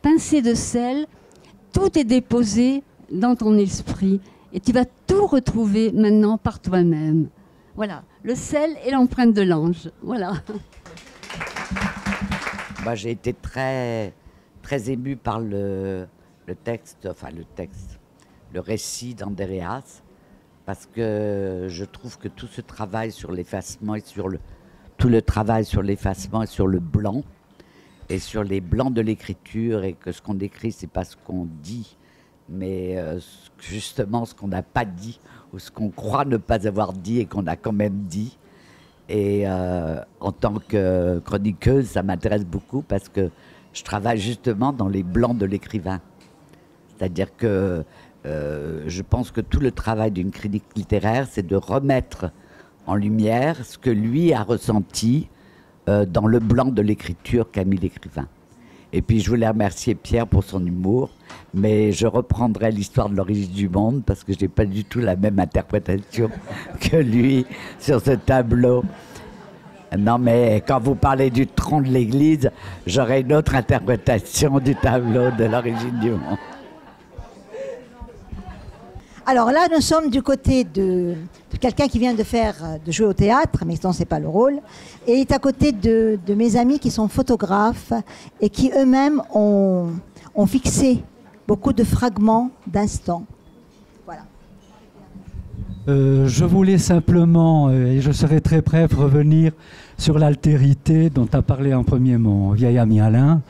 pincée de sel, tout est déposé dans ton esprit. Et tu vas tout retrouver maintenant par toi-même. Voilà, le sel et l'empreinte de l'ange. Voilà. Bah, j'ai été très, très émue par le récit d'Andreas, parce que je trouve que tout ce travail sur l'effacement et tout le travail sur l'effacement et sur le blanc et sur les blancs de l'écriture, et que ce qu'on écrit, c'est pas ce qu'on dit, mais justement ce qu'on n'a pas dit ou ce qu'on croit ne pas avoir dit et qu'on a quand même dit. Et en tant que chroniqueuse, ça m'intéresse beaucoup parce que je travaille justement dans les blancs de l'écrivain. C'est-à-dire que je pense que tout le travail d'une critique littéraire, c'est de remettre en lumière ce que lui a ressenti dans le blanc de l'écriture qu'a mis l'écrivain. Et puis je voulais remercier Pierre pour son humour, mais je reprendrai l'histoire de l'origine du monde parce que je n'ai pas du tout la même interprétation que lui sur ce tableau. Non, mais quand vous parlez du tronc de l'église, j'aurai une autre interprétation du tableau de l'origine du monde. Alors là, nous sommes du côté de quelqu'un qui vient de jouer au théâtre, mais dont ce n'est pas le rôle. Et il est à côté de mes amis qui sont photographes et qui eux-mêmes ont fixé beaucoup de fragments d'instants. Voilà. Je voulais simplement, et je serai très bref, revenir sur l'altérité dont a parlé en premier mon vieil ami Alain,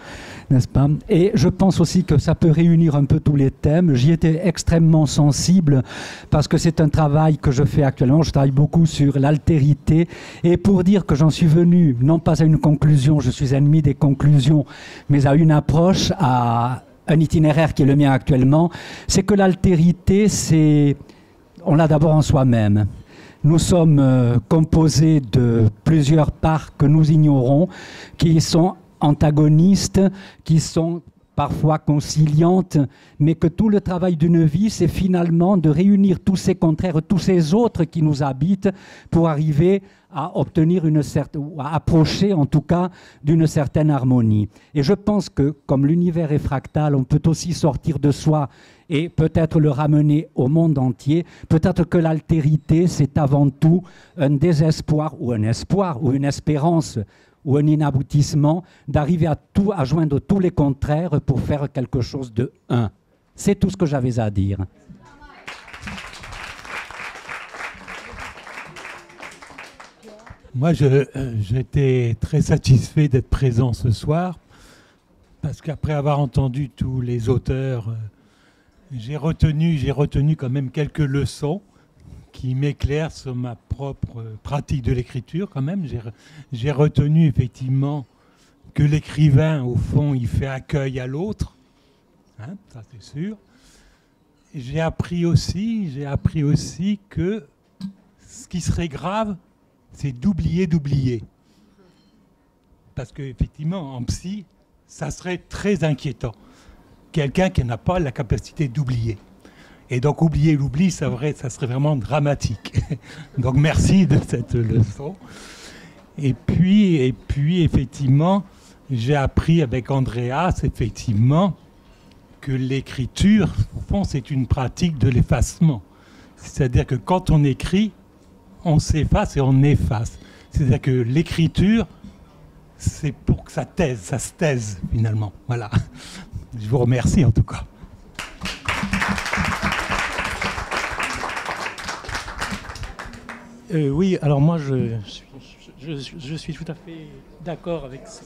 n'est-ce pas? Et je pense aussi que ça peut réunir un peu tous les thèmes. J'y étais extrêmement sensible parce que c'est un travail que je fais actuellement. Je travaille beaucoup sur l'altérité. Et pour dire que j'en suis venu, non pas à une conclusion, je suis ennemi des conclusions, mais à une approche, à un itinéraire qui est le mien actuellement, c'est que l'altérité, on l'a d'abord en soi-même. Nous sommes composés de plusieurs parts que nous ignorons, qui sont antagonistes, qui sont parfois conciliantes, mais que tout le travail d'une vie, c'est finalement de réunir tous ces contraires, tous ces autres qui nous habitent pour arriver à obtenir ou à approcher en tout cas d'une certaine harmonie. Et je pense que comme l'univers est fractal, on peut aussi sortir de soi et peut-être le ramener au monde entier. Peut-être que l'altérité, c'est avant tout un désespoir ou un espoir ou une espérance ou un inaboutissement d'arriver à joindre tous les contraires pour faire quelque chose de un. C'est tout ce que j'avais à dire. Moi, j'étais très satisfait d'être présent ce soir, parce qu'après avoir entendu tous les auteurs, j'ai retenu quand même quelques leçons qui m'éclairent sur ma propre pratique de l'écriture quand même. J'ai retenu effectivement que l'écrivain, au fond, il fait accueil à l'autre, hein, ça c'est sûr. J'ai appris aussi que ce qui serait grave, c'est d'oublier. Parce qu'effectivement, en psy, ça serait très inquiétant. Quelqu'un qui n'a pas la capacité d'oublier. Et donc, oublier l'oubli, ça serait vraiment dramatique. Donc, merci de cette leçon. Et puis effectivement, j'ai appris avec Andreas, effectivement, que l'écriture, au fond, c'est une pratique de l'effacement. C'est-à-dire que quand on écrit, on s'efface et on efface. C'est-à-dire que l'écriture, c'est pour que ça se taise, finalement. Voilà. Je vous remercie, en tout cas. Oui, alors moi, je suis tout à fait d'accord avec ça.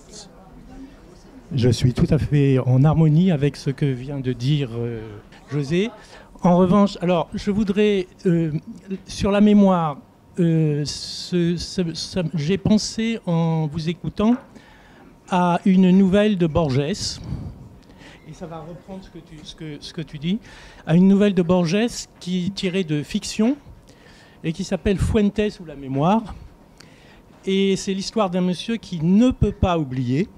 Je suis tout à fait en harmonie avec ce que vient de dire José. En revanche, alors, je voudrais, sur la mémoire, j'ai pensé, en vous écoutant, à une nouvelle de Borges, et ça va reprendre ce que tu dis, à une nouvelle de Borges qui est tirée de fiction et qui s'appelle Fuentes ou la mémoire. Et c'est l'histoire d'un monsieur qui ne peut pas oublier,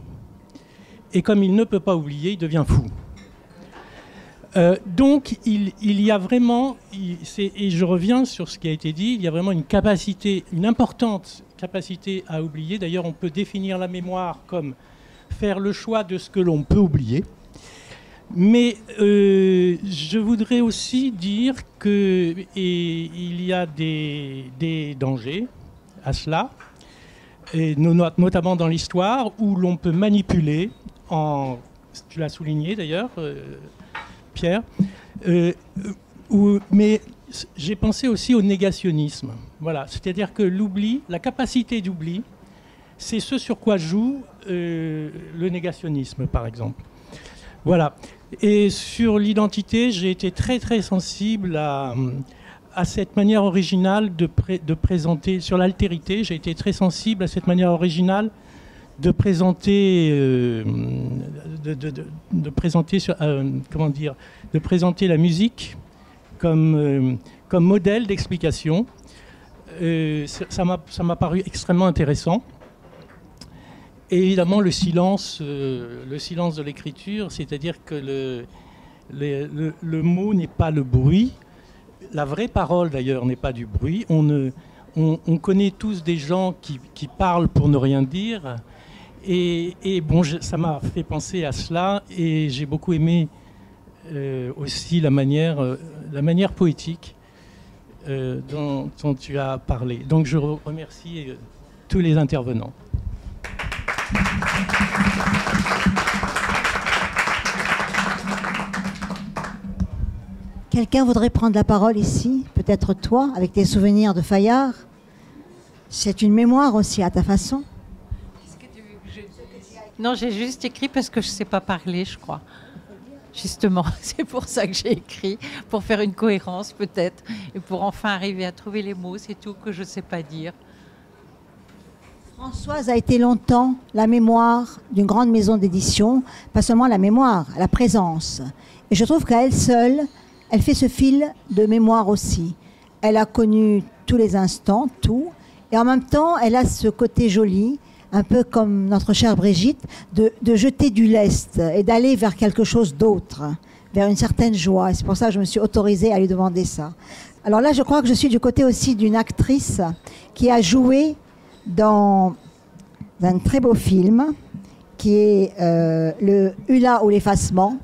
et comme il ne peut pas oublier, il devient fou. Donc il y a vraiment, et je reviens sur ce qui a été dit, il y a vraiment une importante capacité à oublier. D'ailleurs, on peut définir la mémoire comme faire le choix de ce que l'on peut oublier. Mais je voudrais aussi dire qu'il y a des dangers à cela, et notamment dans l'histoire, où l'on peut manipuler, tu l'as souligné d'ailleurs, Pierre, mais j'ai pensé aussi au négationnisme. Voilà, c'est-à-dire que l'oubli, la capacité d'oubli, c'est ce sur quoi joue le négationnisme, par exemple. Voilà. Et sur l'identité, j'ai été très très sensible à cette manière originale de présenter, sur l'altérité, j'ai été très sensible à cette manière originale de présenter, de présenter la musique comme modèle d'explication. Ça m'a paru extrêmement intéressant. Et évidemment, le silence de l'écriture, c'est-à-dire que le mot n'est pas le bruit. La vraie parole, d'ailleurs, n'est pas du bruit. On connaît tous des gens qui parlent pour ne rien dire. Et bon, ça m'a fait penser à cela. Et j'ai beaucoup aimé aussi la manière poétique dont tu as parlé. Donc je remercie tous les intervenants. Quelqu'un voudrait prendre la parole ici? Peut-être toi, avec tes souvenirs de Fayard. C'est une mémoire aussi à ta façon. Non, j'ai juste écrit parce que je ne sais pas parler, je crois. Justement, c'est pour ça que j'ai écrit, pour faire une cohérence peut-être, et pour enfin arriver à trouver les mots, c'est tout que je ne sais pas dire. Françoise a été longtemps la mémoire d'une grande maison d'édition, pas seulement la mémoire, la présence. Et je trouve qu'à elle seule, elle fait ce fil de mémoire aussi. Elle a connu tous les instants, tout, et en même temps, elle a ce côté joli, un peu comme notre chère Brigitte, de jeter du lest et d'aller vers quelque chose d'autre, vers une certaine joie. Et c'est pour ça que je me suis autorisée à lui demander ça. Alors là, je crois que je suis du côté aussi d'une actrice qui a joué dans un très beau film qui est le Hula ou l'effacement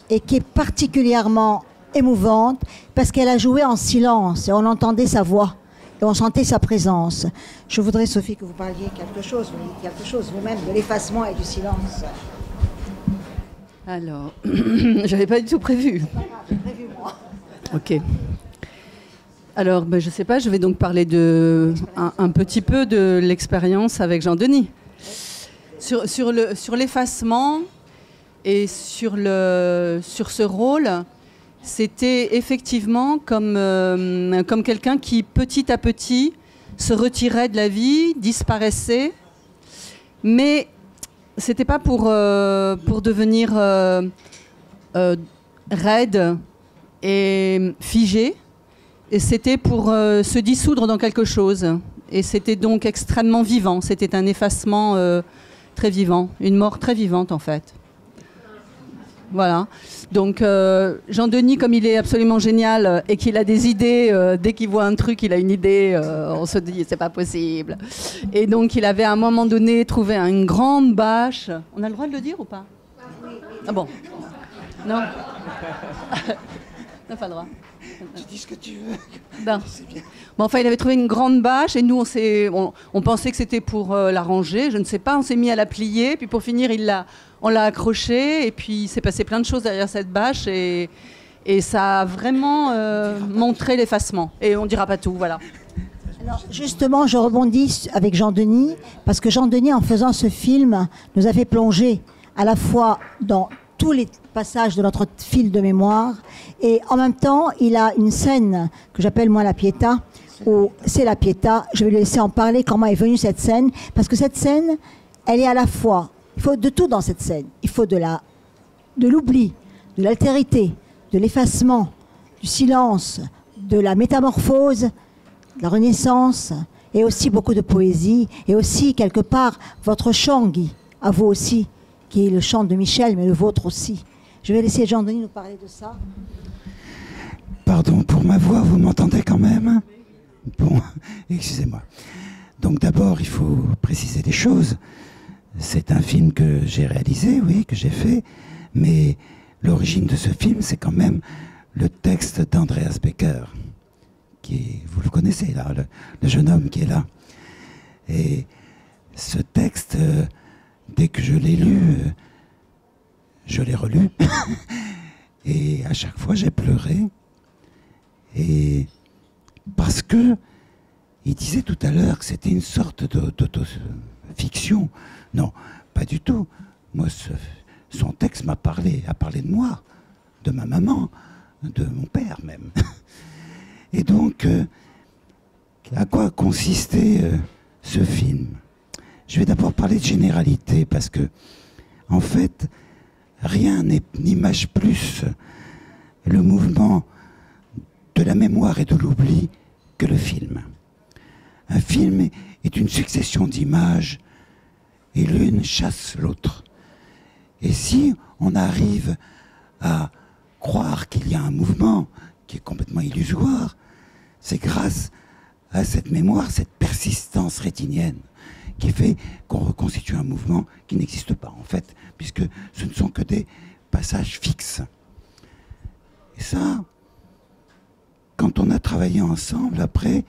et qui est particulièrement émouvante parce qu'elle a joué en silence et on entendait sa voix et on sentait sa présence. Je voudrais, Sophie, que vous parliez quelque chose vous-même de l'effacement et du silence. Alors, j'avais pas du tout prévu. J'ai prévu, moi. Ok. Alors, je ne sais pas, je vais donc parler un petit peu de l'expérience avec Jean-Denis. Sur l'effacement et sur ce rôle, c'était effectivement comme quelqu'un qui, petit à petit, se retirait de la vie, disparaissait. Mais ce n'était pas pour devenir raide et figé. Et c'était pour se dissoudre dans quelque chose. Et c'était donc extrêmement vivant. C'était un effacement très vivant, une mort très vivante en fait. Voilà. Donc Jean-Denis, comme il est absolument génial et qu'il a des idées, dès qu'il voit un truc, il a une idée, on se dit c'est pas possible. Et donc il avait à un moment donné trouvé une grande bâche. On a le droit de le dire ou pas? Ah bon? Non. On n'a pas le droit. Tu dis ce que tu veux. Ben. Bon, enfin, il avait trouvé une grande bâche et nous, on pensait que c'était pour la ranger. Je ne sais pas, on s'est mis à la plier. Puis pour finir, on l'a accrochée. Et puis, il s'est passé plein de choses derrière cette bâche. Et ça a vraiment montré l'effacement. Et on ne dira pas tout, voilà. Alors, justement, je rebondis avec Jean-Denis. Parce que Jean-Denis, en faisant ce film, nous a fait plonger à la fois dans tous les passages de notre fil de mémoire et en même temps il a une scène que j'appelle moi la Pietà, où c'est la Pietà, je vais lui laisser en parler comment est venue cette scène, parce que cette scène elle est à la fois Il faut de tout dans cette scène. Il faut de l'oubli, de l'altérité, de l'effacement, du silence, de la métamorphose, de la renaissance, et aussi beaucoup de poésie, et aussi quelque part votre chant, Guy, à vous aussi, qui est le chant de Michel, mais le vôtre aussi. Je vais laisser Jean-Denis nous parler de ça. Pardon pour ma voix, vous m'entendez quand même? Bon, excusez-moi. Donc d'abord, il faut préciser des choses. C'est un film que j'ai réalisé, oui, que j'ai fait, mais l'origine de ce film, c'est quand même le texte d'Andreas Becker, vous le connaissez là, le jeune homme qui est là. Et ce texte, dès que je l'ai lu, je l'ai relu, et à chaque fois j'ai pleuré. Et parce que il disait tout à l'heure que c'était une sorte d'autofiction. Non, pas du tout. Moi, son texte a parlé de moi, de ma maman, de mon père même. Et donc, à quoi consistait ce film? Je vais d'abord parler de généralité, parce que, en fait, rien n'image plus le mouvement de la mémoire et de l'oubli que le film. Un film est une succession d'images, et l'une chasse l'autre. Et si on arrive à croire qu'il y a un mouvement qui est complètement illusoire, c'est grâce à cette mémoire, cette persistance rétinienne, qui fait qu'on reconstitue un mouvement qui n'existe pas, en fait, puisque ce ne sont que des passages fixes. Et ça, quand on a travaillé ensemble, après,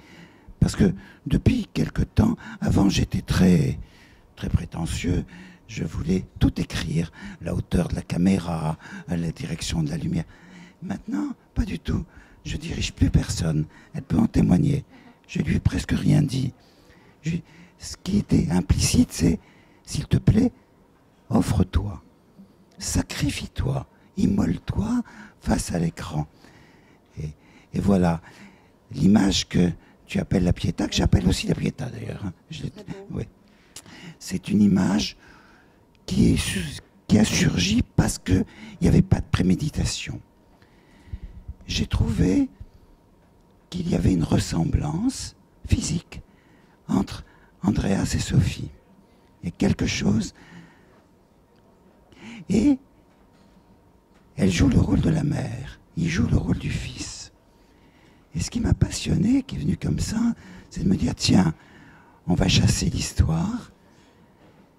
parce que depuis quelque temps, avant j'étais très prétentieux, je voulais tout écrire, la hauteur de la caméra, la direction de la lumière. Maintenant, pas du tout. Je dirige plus personne. Elle peut en témoigner. Je lui ai presque rien dit. Ce qui était implicite, c'est, s'il te plaît, offre-toi, sacrifie-toi, immole-toi face à l'écran. Et voilà, l'image que tu appelles la Pietà, que j'appelle aussi la Pietà d'ailleurs. Oui. C'est une image qui a surgi parce qu'il n'y avait pas de préméditation. J'ai trouvé qu'il y avait une ressemblance physique entre Andreas et Sophie. Il y a quelque chose. Et elle joue le rôle de la mère, il joue le rôle du fils. Et ce qui m'a passionné, qui est venu comme ça, c'est de me dire, tiens, on va chasser l'histoire.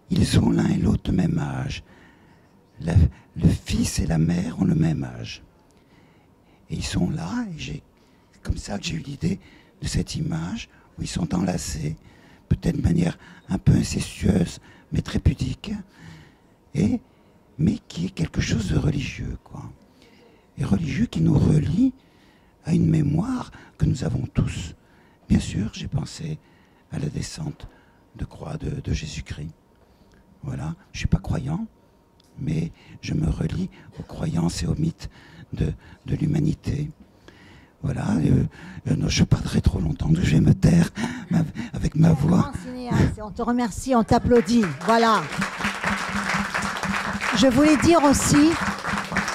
Ils ont l'un et l'autre le même âge. Le fils et la mère ont le même âge. Et ils sont là, et c'est comme ça que j'ai eu l'idée de cette image où ils sont enlacés, peut-être de manière un peu incestueuse, mais très pudique, mais qui est quelque chose de religieux, quoi. Et religieux qui nous relie à une mémoire que nous avons tous. Bien sûr, j'ai pensé à la descente de croix de Jésus-Christ. Voilà, je ne suis pas croyant, mais je me relie aux croyances et aux mythes de l'humanité. Voilà, non, je parlerai trop longtemps, donc je vais me taire avec ma voix. On te remercie, on t'applaudit. Voilà. Je voulais dire aussi,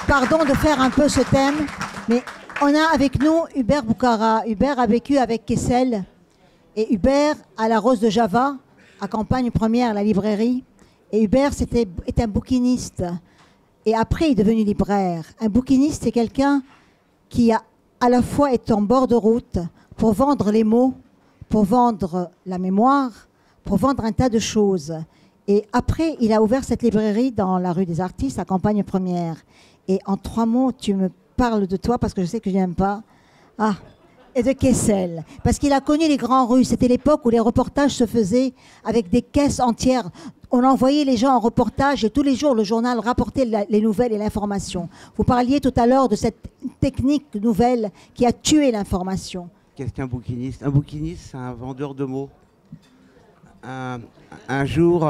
pardon de faire un peu ce thème, mais on a avec nous Hubert Boukhara. Hubert a vécu avec Kessel, et Hubert, à la Rose de Java, à Campagne Première, la librairie. Et Hubert est un bouquiniste. Et après, il est devenu libraire. Un bouquiniste, c'est quelqu'un qui à la fois est en bord de route pour vendre les mots, pour vendre la mémoire, pour vendre un tas de choses. Et après, il a ouvert cette librairie dans la rue des Artistes, à Campagne Première. Et en 3 mots, tu me parles de toi, parce que je sais que je n'aime pas. Ah, et de Kessel. Parce qu'il a connu les grands rues. C'était l'époque où les reportages se faisaient avec des caisses entières. On envoyait les gens en reportage et tous les jours, le journal rapportait les nouvelles et l'information. Vous parliez tout à l'heure de cette technique nouvelle qui a tué l'information. Qu'est-ce qu'un bouquiniste? Un bouquiniste, c'est un vendeur de mots. Un jour,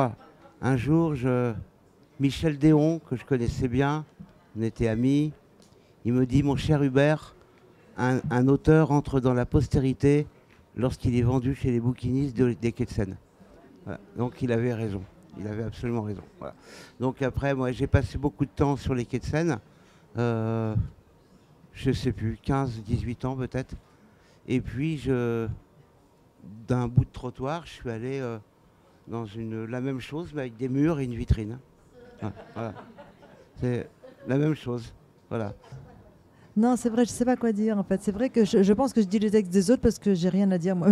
Michel Déon, que je connaissais bien, on était amis, il me dit, mon cher Hubert, un auteur entre dans la postérité lorsqu'il est vendu chez les bouquinistes des quais de Seine. Voilà. Donc il avait raison. Il avait absolument raison. Voilà. Donc après, moi, j'ai passé beaucoup de temps sur les quais de Seine. Je sais plus, 15, 18 ans peut-être. Et puis, d'un bout de trottoir, je suis allé dans la même chose, mais avec des murs et une vitrine. Voilà. C'est la même chose. Voilà. Non, c'est vrai, je ne sais pas quoi dire en fait. C'est vrai que je pense que je dis les textes des autres parce que j'ai rien à dire moi.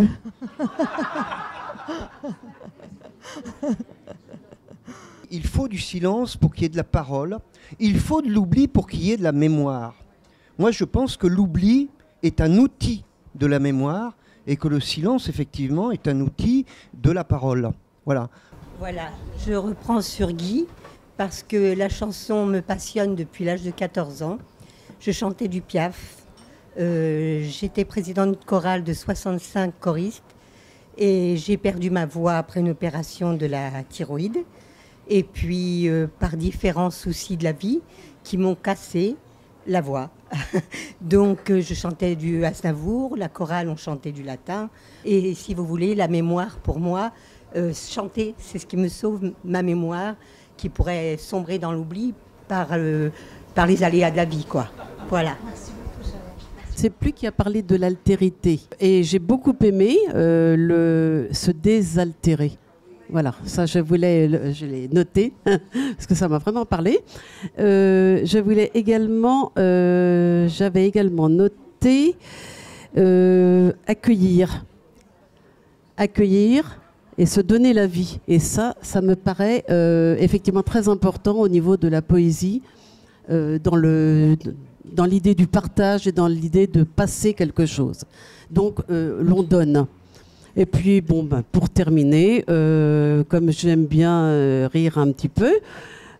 Il faut du silence pour qu'il y ait de la parole. Il faut de l'oubli pour qu'il y ait de la mémoire. Moi, je pense que l'oubli est un outil de la mémoire et que le silence, effectivement, est un outil de la parole. Voilà. Voilà, je reprends sur Guy parce que la chanson me passionne depuis l'âge de 14 ans. Je chantais du Piaf. J'étais présidente chorale de 65 choristes et j'ai perdu ma voix après une opération de la thyroïde. Et puis, par différents soucis de la vie qui m'ont cassé la voix. Donc, je chantais du Aznavour, la chorale, on chantait du latin. Et si vous voulez, la mémoire, pour moi, chanter, c'est ce qui me sauve ma mémoire, qui pourrait sombrer dans l'oubli par les aléas de la vie, quoi. Voilà. C'est plus qui a parlé de l'altérité. Et j'ai beaucoup aimé se désaltérer. Voilà, ça je l'ai noté, parce que ça m'a vraiment parlé. J'avais également noté accueillir et se donner la vie. Et ça me paraît effectivement très important au niveau de la poésie, dans l'idée du partage et dans l'idée de passer quelque chose. Donc l'on donne. Et puis, pour terminer, comme j'aime bien rire un petit peu,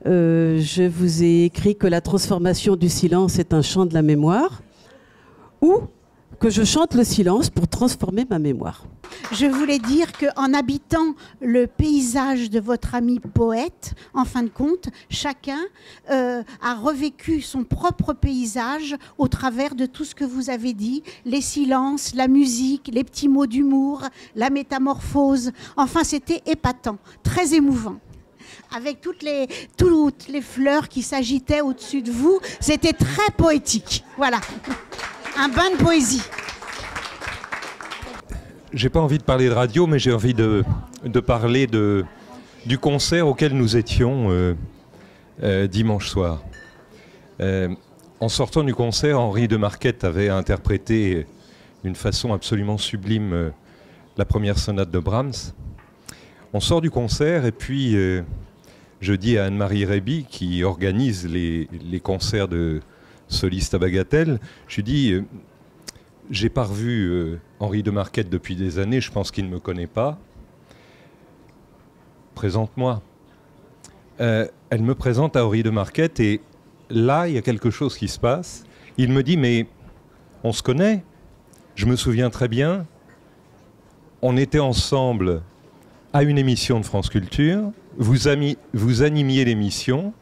je vous ai écrit que la transformation du silence est un chant de la mémoire, ou que je chante le silence pour transformer ma mémoire. Je voulais dire qu'en habitant le paysage de votre ami poète, en fin de compte, chacun a revécu son propre paysage au travers de tout ce que vous avez dit, les silences, la musique, les petits mots d'humour, la métamorphose. Enfin, c'était épatant, très émouvant. Avec toutes les fleurs qui s'agitaient au-dessus de vous, c'était très poétique. Voilà, un bain de poésie. J'ai pas envie de parler de radio, mais j'ai envie de parler du concert auquel nous étions dimanche soir. En sortant du concert, Henri de Marquette avait interprété d'une façon absolument sublime la première sonate de Brahms. On sort du concert et puis je dis à Anne-Marie Réby, qui organise les concerts de solistes à Bagatelle, je lui dis... J'ai pas revu Henri de Marquette depuis des années, je pense qu'il ne me connaît pas. Présente-moi. Elle me présente à Henri de Marquette et là, il y a quelque chose qui se passe. Il me dit, mais on se connaît, je me souviens très bien. On était ensemble à une émission de France Culture, vous animiez l'émission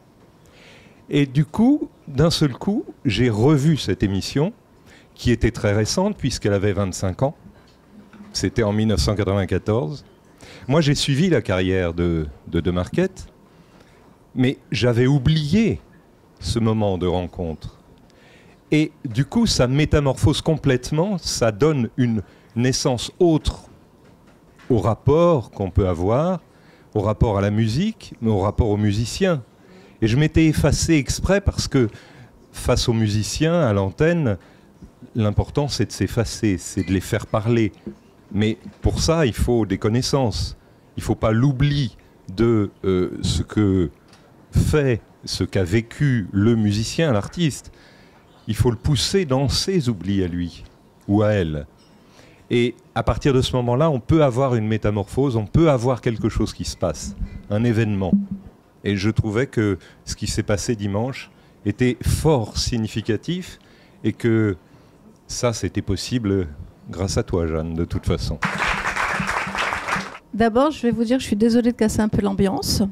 et du coup, d'un seul coup, j'ai revu cette émission qui était très récente puisqu'elle avait 25 ans. C'était en 1994. Moi, j'ai suivi la carrière de Marquette, mais j'avais oublié ce moment de rencontre. Et du coup, ça métamorphose complètement, ça donne une naissance autre au rapport qu'on peut avoir, au rapport à la musique, mais au rapport aux musiciens. Et je m'étais effacé exprès parce que face aux musiciens, à l'antenne, l'important, c'est de s'effacer, c'est de les faire parler. Mais pour ça, il faut des connaissances. Il ne faut pas l'oubli de ce que fait, ce qu'a vécu le musicien, l'artiste. Il faut le pousser dans ses oublis à lui ou à elle. Et à partir de ce moment-là, on peut avoir une métamorphose, on peut avoir quelque chose qui se passe, un événement. Et je trouvais que ce qui s'est passé dimanche était fort significatif et que ça, c'était possible grâce à toi, Jeanne, de toute façon. D'abord, je vais vous dire que je suis désolée de casser un peu l'ambiance,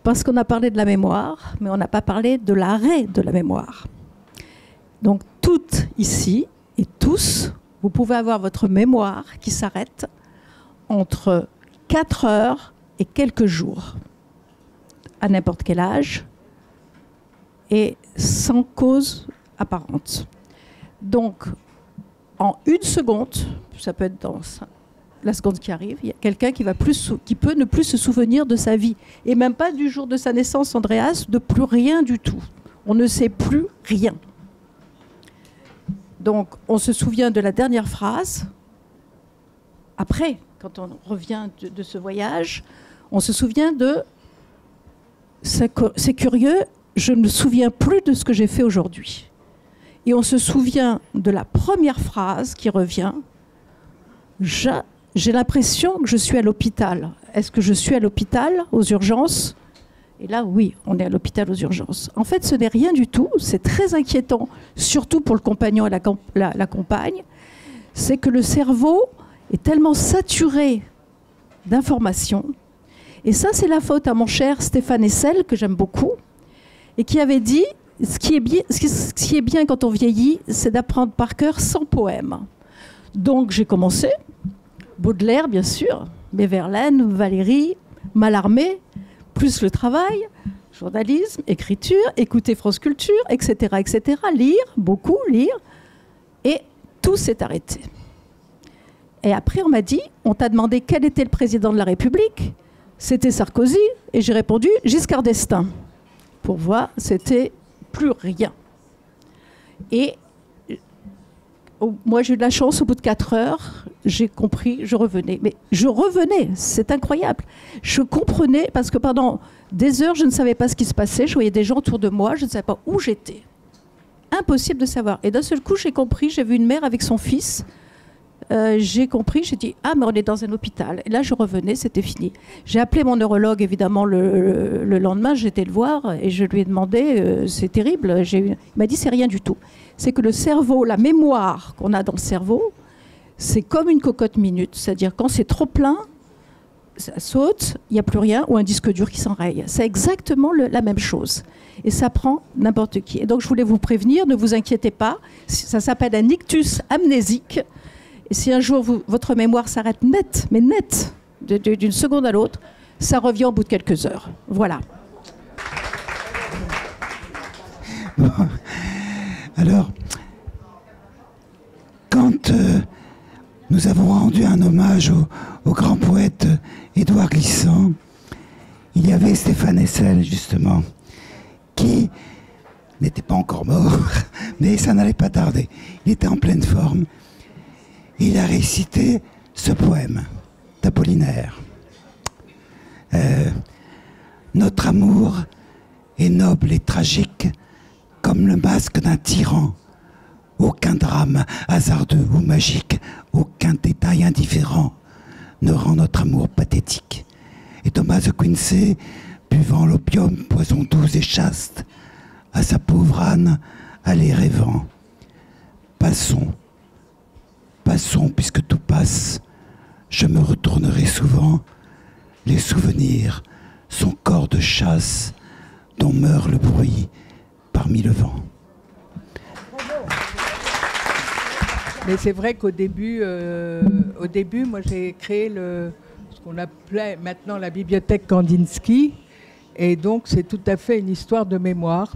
parce qu'on a parlé de la mémoire, mais on n'a pas parlé de l'arrêt de la mémoire. Donc, toutes ici, et tous, vous pouvez avoir votre mémoire qui s'arrête entre 4 heures et quelques jours. à n'importe quel âge et sans cause apparente. Donc, en 1 seconde, ça peut être dans la seconde qui arrive, il y a quelqu'un qui peut ne plus se souvenir de sa vie. Et même pas du jour de sa naissance, Andreas, de plus rien du tout. On ne sait plus rien. Donc, on se souvient de la dernière phrase. Après, quand on revient de ce voyage, on se souvient de « c'est curieux, je ne me souviens plus de ce que j'ai fait aujourd'hui ». Et on se souvient de la première phrase qui revient « j'ai l'impression que je suis à l'hôpital. Est-ce que je suis à l'hôpital, aux urgences ?» Et là, oui, on est à l'hôpital aux urgences. En fait, ce n'est rien du tout. C'est très inquiétant, surtout pour le compagnon et la compagne. C'est que le cerveau est tellement saturé d'informations. Et ça, c'est la faute à mon cher Stéphane Hessel, que j'aime beaucoup, et qui avait dit « ce qui est bien quand on vieillit, c'est d'apprendre par cœur 100 poèmes ». Donc, j'ai commencé. Baudelaire, bien sûr, mais Verlaine, Valéry, Mallarmé, plus le travail, journalisme, écriture, écouter France Culture, etc., etc., lire, beaucoup lire, et tout s'est arrêté. Et après, on m'a dit, on t'a demandé quel était le président de la République, c'était Sarkozy, et j'ai répondu Giscard d'Estaing. Pour voir, c'était plus rien. Et moi, j'ai eu de la chance, au bout de 4 heures, j'ai compris, je revenais. Mais je revenais, c'est incroyable. Je comprenais, parce que pendant des heures, je ne savais pas ce qui se passait. Je voyais des gens autour de moi, je ne savais pas où j'étais. Impossible de savoir. Et d'un seul coup, j'ai compris, j'ai vu une mère avec son fils. J'ai compris, j'ai dit, ah, mais on est dans un hôpital. Et là, je revenais, c'était fini. J'ai appelé mon neurologue, évidemment, le lendemain, j'étais le voir, et je lui ai demandé, c'est terrible. Il m'a dit, c'est rien du tout. C'est que le cerveau, la mémoire qu'on a dans le cerveau, c'est comme une cocotte minute. C'est-à-dire, quand c'est trop plein, ça saute, il n'y a plus rien, ou un disque dur qui s'enraye. C'est exactement la même chose. Et ça prend n'importe qui. Et donc, je voulais vous prévenir, ne vous inquiétez pas. Ça s'appelle un ictus amnésique. Et si un jour, votre mémoire s'arrête net, mais net, d'une seconde à l'autre, ça revient au bout de quelques heures. Voilà. Bon. Alors, quand nous avons rendu un hommage au grand poète Édouard Glissant, il y avait Stéphane Hessel, justement, qui n'était pas encore mort, mais ça n'allait pas tarder. Il était en pleine forme. Il a récité ce poème d'Apollinaire. Notre amour est noble et tragique comme le masque d'un tyran. Aucun drame hasardeux ou magique, aucun détail indifférent ne rend notre amour pathétique. Et Thomas de Quincey, buvant l'opium, poison doux et chaste, à sa pauvre âne allait rêvant. Passons, puisque tout passe, je me retournerai souvent. Les souvenirs sont corps de chasse dont meurt le bruit parmi le vent. Mais c'est vrai qu'au début, moi j'ai créé ce qu'on appelait maintenant la bibliothèque Kandinsky. Et donc c'est tout à fait une histoire de mémoire.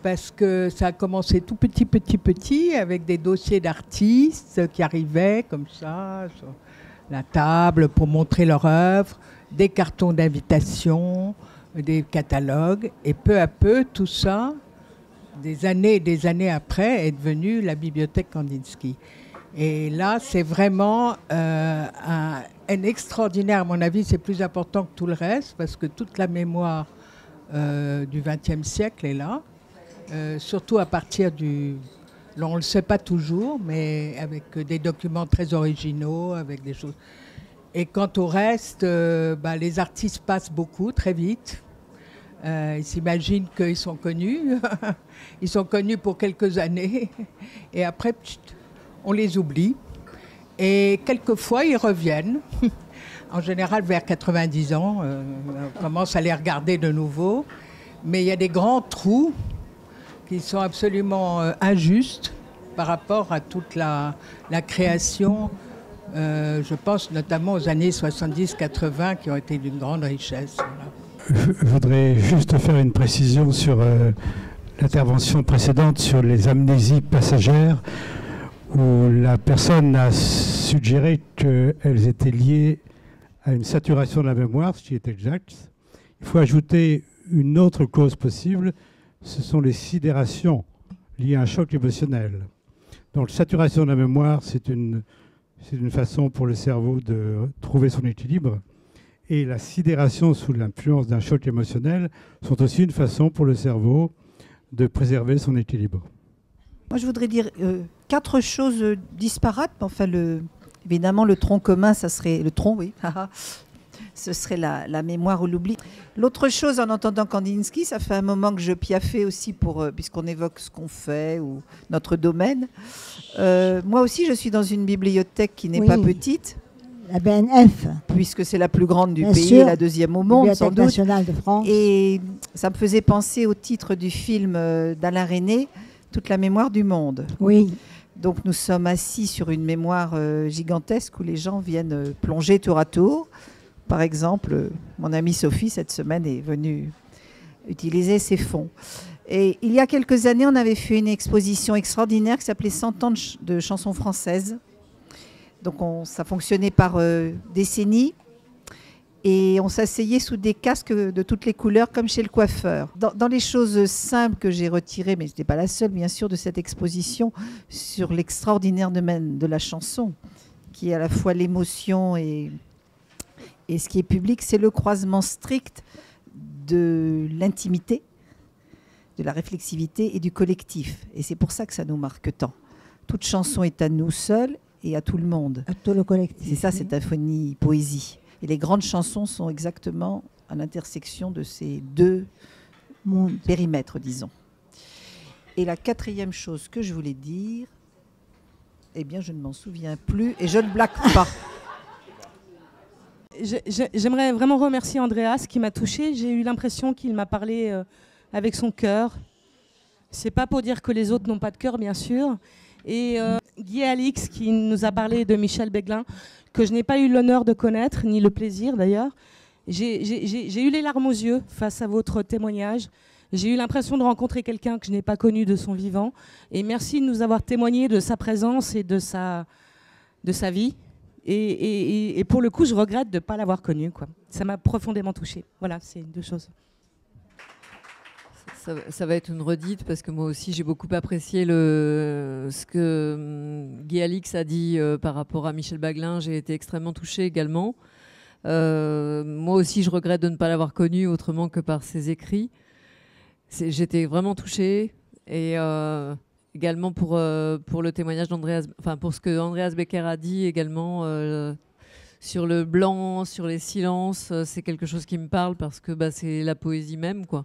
Parce que ça a commencé tout petit, avec des dossiers d'artistes qui arrivaient comme ça, sur la table pour montrer leur œuvre, des cartons d'invitation, des catalogues. Et peu à peu, tout ça, des années et des années après, est devenu la bibliothèque Kandinsky. Et là, c'est vraiment un extraordinaire, à mon avis, c'est plus important que tout le reste, parce que toute la mémoire du XXe siècle est là. Surtout à partir on ne le sait pas toujours, mais avec des documents très originaux, avec des choses. Et quant au reste, les artistes passent beaucoup, très vite. Ils s'imaginent qu'ils sont connus. Ils sont connus pour quelques années. Et après, on les oublie. Et quelquefois, ils reviennent. En général, vers 90 ans, on commence à les regarder de nouveau. Mais il y a des grands trous qui sont absolument injustes par rapport à toute la création. Je pense notamment aux années 70-80 qui ont été d'une grande richesse. Voilà. Je voudrais juste faire une précision sur l'intervention précédente sur les amnésies passagères, où la personne a suggéré qu'elles étaient liées à une saturation de la mémoire, ce qui est exact. Il faut ajouter une autre cause possible, ce sont les sidérations liées à un choc émotionnel. Donc, saturation de la mémoire, c'est une façon pour le cerveau de trouver son équilibre. Et la sidération sous l'influence d'un choc émotionnel sont aussi une façon pour le cerveau de préserver son équilibre. Moi, je voudrais dire 4 choses disparates. Enfin, évidemment, le tronc commun, ça serait le tronc, oui. Ce serait la mémoire ou l'oubli. L'autre chose, en entendant Kandinsky, ça fait un moment que je piaffais aussi, puisqu'on évoque ce qu'on fait ou notre domaine. Moi aussi, je suis dans une bibliothèque qui n'est pas petite. La BNF. Puisque c'est la plus grande du Bien pays, sûr. la deuxième au monde, sans Bibliothèque doute. nationale de France. Et ça me faisait penser au titre du film d'Alain Resnais, Toute la mémoire du monde. Oui. Donc nous sommes assis sur une mémoire gigantesque où les gens viennent plonger tour à tour. Par exemple, mon amie Sophie, cette semaine, est venue utiliser ces fonds. Et il y a quelques années, on avait fait une exposition extraordinaire qui s'appelait 100 ans de chansons françaises. Donc ça fonctionnait par décennies. Et on s'asseyait sous des casques de toutes les couleurs, comme chez le coiffeur. Dans les choses simples que j'ai retirées, mais je n'étais pas la seule, bien sûr, de cette exposition, sur l'extraordinaire domaine de la chanson, qui est à la fois l'émotion et ce qui est public, c'est le croisement strict de l'intimité, de la réflexivité et du collectif. Et c'est pour ça que ça nous marque tant. Toute chanson est à nous seuls et à tout le monde. À tout le collectif. C'est ça, cette symphonie poésie. Et les grandes chansons sont exactement à l'intersection de ces deux périmètres, disons. Et la 4e chose que je voulais dire, eh bien, je ne m'en souviens plus et je ne blague pas. J'aimerais vraiment remercier Andreas qui m'a touchée. J'ai eu l'impression qu'il m'a parlé avec son cœur. C'est pas pour dire que les autres n'ont pas de cœur, bien sûr. Et Guy Alix qui nous a parlé de Michel Beguelin, que je n'ai pas eu l'honneur de connaître, ni le plaisir d'ailleurs. J'ai eu les larmes aux yeux face à votre témoignage. J'ai eu l'impression de rencontrer quelqu'un que je n'ai pas connu de son vivant. Et merci de nous avoir témoigné de sa présence et de sa vie. Et pour le coup, je regrette de ne pas l'avoir connu, quoi. Ça m'a profondément touchée. Voilà, c'est 2 choses. Ça va être une redite parce que moi aussi j'ai beaucoup apprécié ce que Guy Alix a dit par rapport à Michel Beguelin. J'ai été extrêmement touchée également. Moi aussi je regrette de ne pas l'avoir connu autrement que par ses écrits. J'étais vraiment touchée et également pour le témoignage d'Andreas, enfin pour ce que Andreas Becker a dit également sur le blanc, sur les silences. C'est quelque chose qui me parle parce que c'est la poésie même, quoi.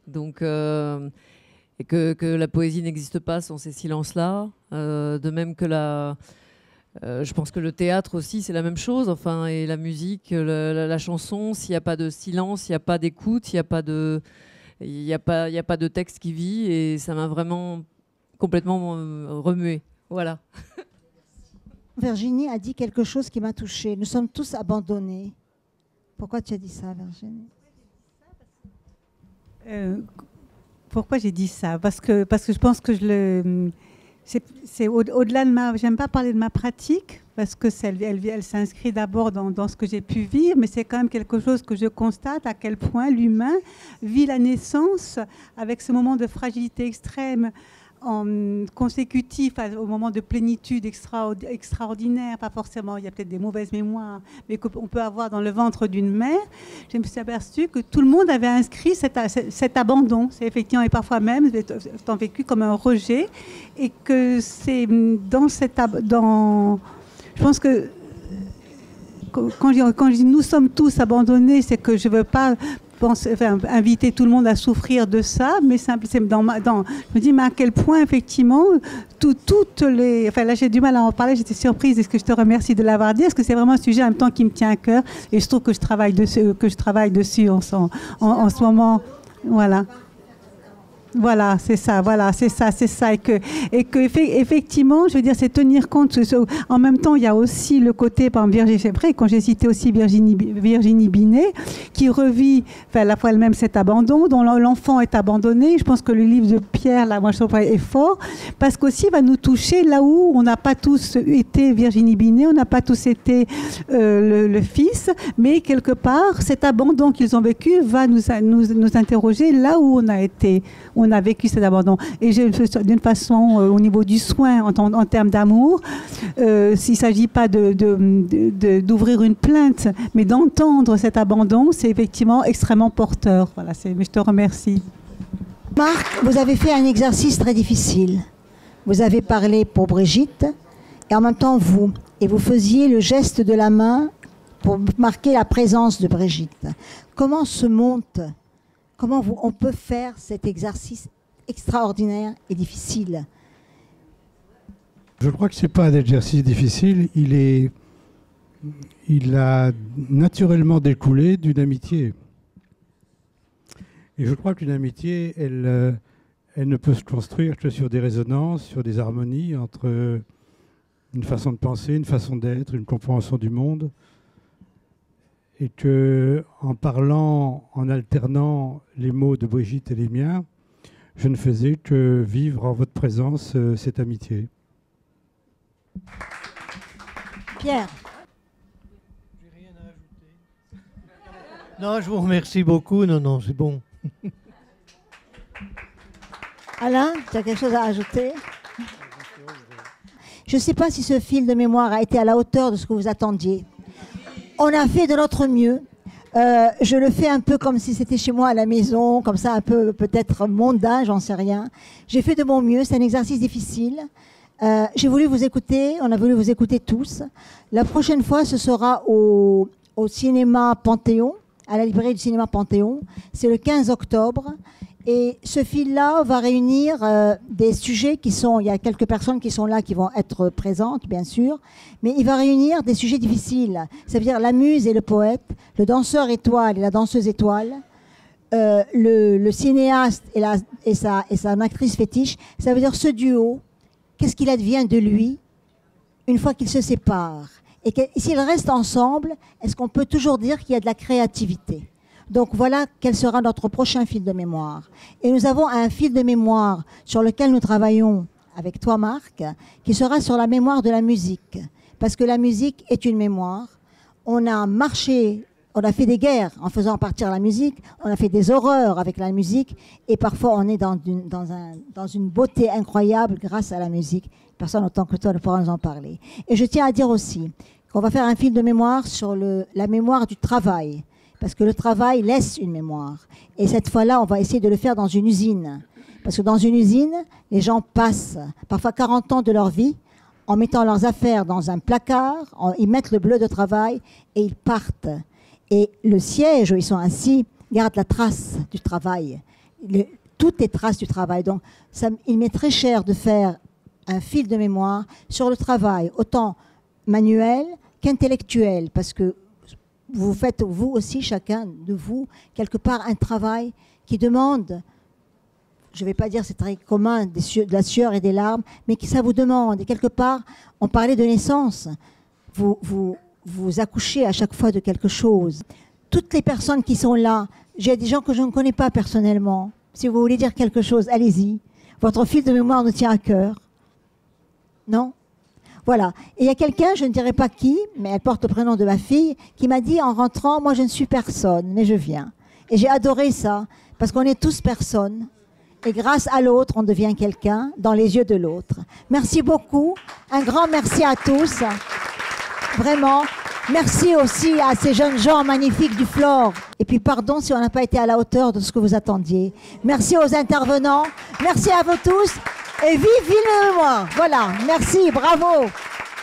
Donc, et que la poésie n'existe pas sans ces silences-là. De même que je pense que le théâtre aussi, c'est la même chose. Enfin, et la musique, la chanson, s'il n'y a pas de silence, il n'y a pas d'écoute, il n'y a pas de texte qui vit. Et ça m'a vraiment complètement remué. Voilà. Virginie a dit quelque chose qui m'a touchée. Nous sommes tous abandonnés. Pourquoi tu as dit ça, Virginie ? Pourquoi j'ai dit ça ? Parce que je pense que c'est au-delà de ma... J'aime pas parler de ma pratique, parce que elle s'inscrit d'abord dans ce que j'ai pu vivre, mais c'est quand même quelque chose que je constate, à quel point l'humain vit la naissance avec ce moment de fragilité extrême, consécutif au moment de plénitude extraordinaire, pas forcément, il y a peut-être des mauvaises mémoires, mais qu'on peut avoir dans le ventre d'une mère. Je me suis aperçue que tout le monde avait inscrit cet abandon. C'est effectivement, et parfois même, étant vécu comme un rejet, et que c'est dans je pense que quand je dis nous sommes tous abandonnés, c'est que je ne veux pas inviter tout le monde à souffrir de ça, mais je me dis, mais à quel point, effectivement, toutes les... Enfin, là, j'ai du mal à en parler, j'étais surprise. Est-ce que je te remercie de l'avoir dit? Est-ce que c'est vraiment un sujet en même temps qui me tient à cœur? Et je trouve que je travaille dessus en ce moment. Voilà. Voilà, c'est ça, et que effectivement, je veux dire, c'est tenir compte. En même temps, il y a aussi le côté, par exemple, Virginie, c'est vrai, quand j'ai cité aussi Virginie Binet, qui revit, enfin, à la fois elle-même cet abandon, dont l'enfant est abandonné. Je pense que le livre de Pierre, là, moi, je trouve est fort, parce qu'aussi, il va nous toucher là où on n'a pas tous été Virginie Binet, on n'a pas tous été le fils, mais quelque part, cet abandon qu'ils ont vécu va nous interroger là où on a vécu cet abandon. Et d'une façon, au niveau du soin, en termes d'amour, s'il ne s'agit pas d'ouvrir une plainte, mais d'entendre cet abandon, c'est effectivement extrêmement porteur. Voilà, mais je te remercie. Marc, vous avez fait un exercice très difficile. Vous avez parlé pour Brigitte, et en même temps vous. Et vous faisiez le geste de la main pour marquer la présence de Brigitte. Comment on peut faire cet exercice extraordinaire et difficile? Je crois que ce n'est pas un exercice difficile, il a naturellement découlé d'une amitié. Et je crois qu'une amitié, elle ne peut se construire que sur des résonances, sur des harmonies entre une façon de penser, une façon d'être, une compréhension du monde. Et qu'en parlant, en alternant les mots de Brigitte et les miens, je ne faisais que vivre en votre présence cette amitié. Pierre. Non, je vous remercie beaucoup. Non, c'est bon. Alain, tu as quelque chose à ajouter? Je ne sais pas si ce fil de mémoire a été à la hauteur de ce que vous attendiez. On a fait de notre mieux. Je le fais un peu comme si c'était chez moi à la maison, comme ça un peu peut-être mondain, j'en sais rien. J'ai fait de mon mieux, c'est un exercice difficile. J'ai voulu vous écouter, on a voulu vous écouter tous. La prochaine fois, ce sera au cinéma Panthéon, à la librairie du cinéma Panthéon. C'est le 15 octobre. Et ce fil-là va réunir des sujets qui sont... Il y a quelques personnes qui sont là, qui vont être présentes, bien sûr. Mais il va réunir des sujets difficiles. Ça veut dire la muse et le poète, le danseur étoile et la danseuse étoile, le cinéaste et sa actrice fétiche. Ça veut dire ce duo, qu'est-ce qu'il advient de lui une fois qu'ils se séparent? Et s'ils restent ensemble, est-ce qu'on peut toujours dire qu'il y a de la créativité? Donc voilà quel sera notre prochain fil de mémoire. Et nous avons un fil de mémoire sur lequel nous travaillons avec toi, Marc, qui sera sur la mémoire de la musique. Parce que la musique est une mémoire. On a marché, on a fait des guerres en faisant partir la musique, on a fait des horreurs avec la musique, et parfois on est dans une beauté incroyable grâce à la musique. Personne autant que toi ne pourra nous en parler. Et je tiens à dire aussi qu'on va faire un fil de mémoire sur la mémoire du travail. Parce que le travail laisse une mémoire. Et cette fois-là, on va essayer de le faire dans une usine. Parce que dans une usine, les gens passent parfois 40 ans de leur vie en mettant leurs affaires dans un placard, ils mettent le bleu de travail et ils partent. Et le siège où ils sont assis garde la trace du travail. Toutes les traces du travail. Donc, il m'est très cher de faire un fil de mémoire sur le travail, autant manuel qu'intellectuel. Parce que vous faites, vous aussi, chacun de vous, quelque part, un travail qui demande, je ne vais pas dire c'est très commun, de la sueur et des larmes, mais que ça vous demande. Et quelque part, on parlait de naissance. Vous accouchez à chaque fois de quelque chose. Toutes les personnes qui sont là, j'ai des gens que je ne connais pas personnellement. Si vous voulez dire quelque chose, allez-y. Votre fil de mémoire nous tient à cœur. Non ? Voilà. Et il y a quelqu'un, je ne dirai pas qui, mais elle porte le prénom de ma fille, qui m'a dit en rentrant, moi je ne suis personne, mais je viens. Et j'ai adoré ça, parce qu'on est tous personnes. Et grâce à l'autre, on devient quelqu'un dans les yeux de l'autre. Merci beaucoup. Un grand merci à tous. Vraiment. Merci aussi à ces jeunes gens magnifiques du Flore. Et puis pardon si on n'a pas été à la hauteur de ce que vous attendiez. Merci aux intervenants. Merci à vous tous. Et vive Ville-de-Mémoire. Voilà. Merci. Bravo.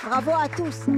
Bravo à tous.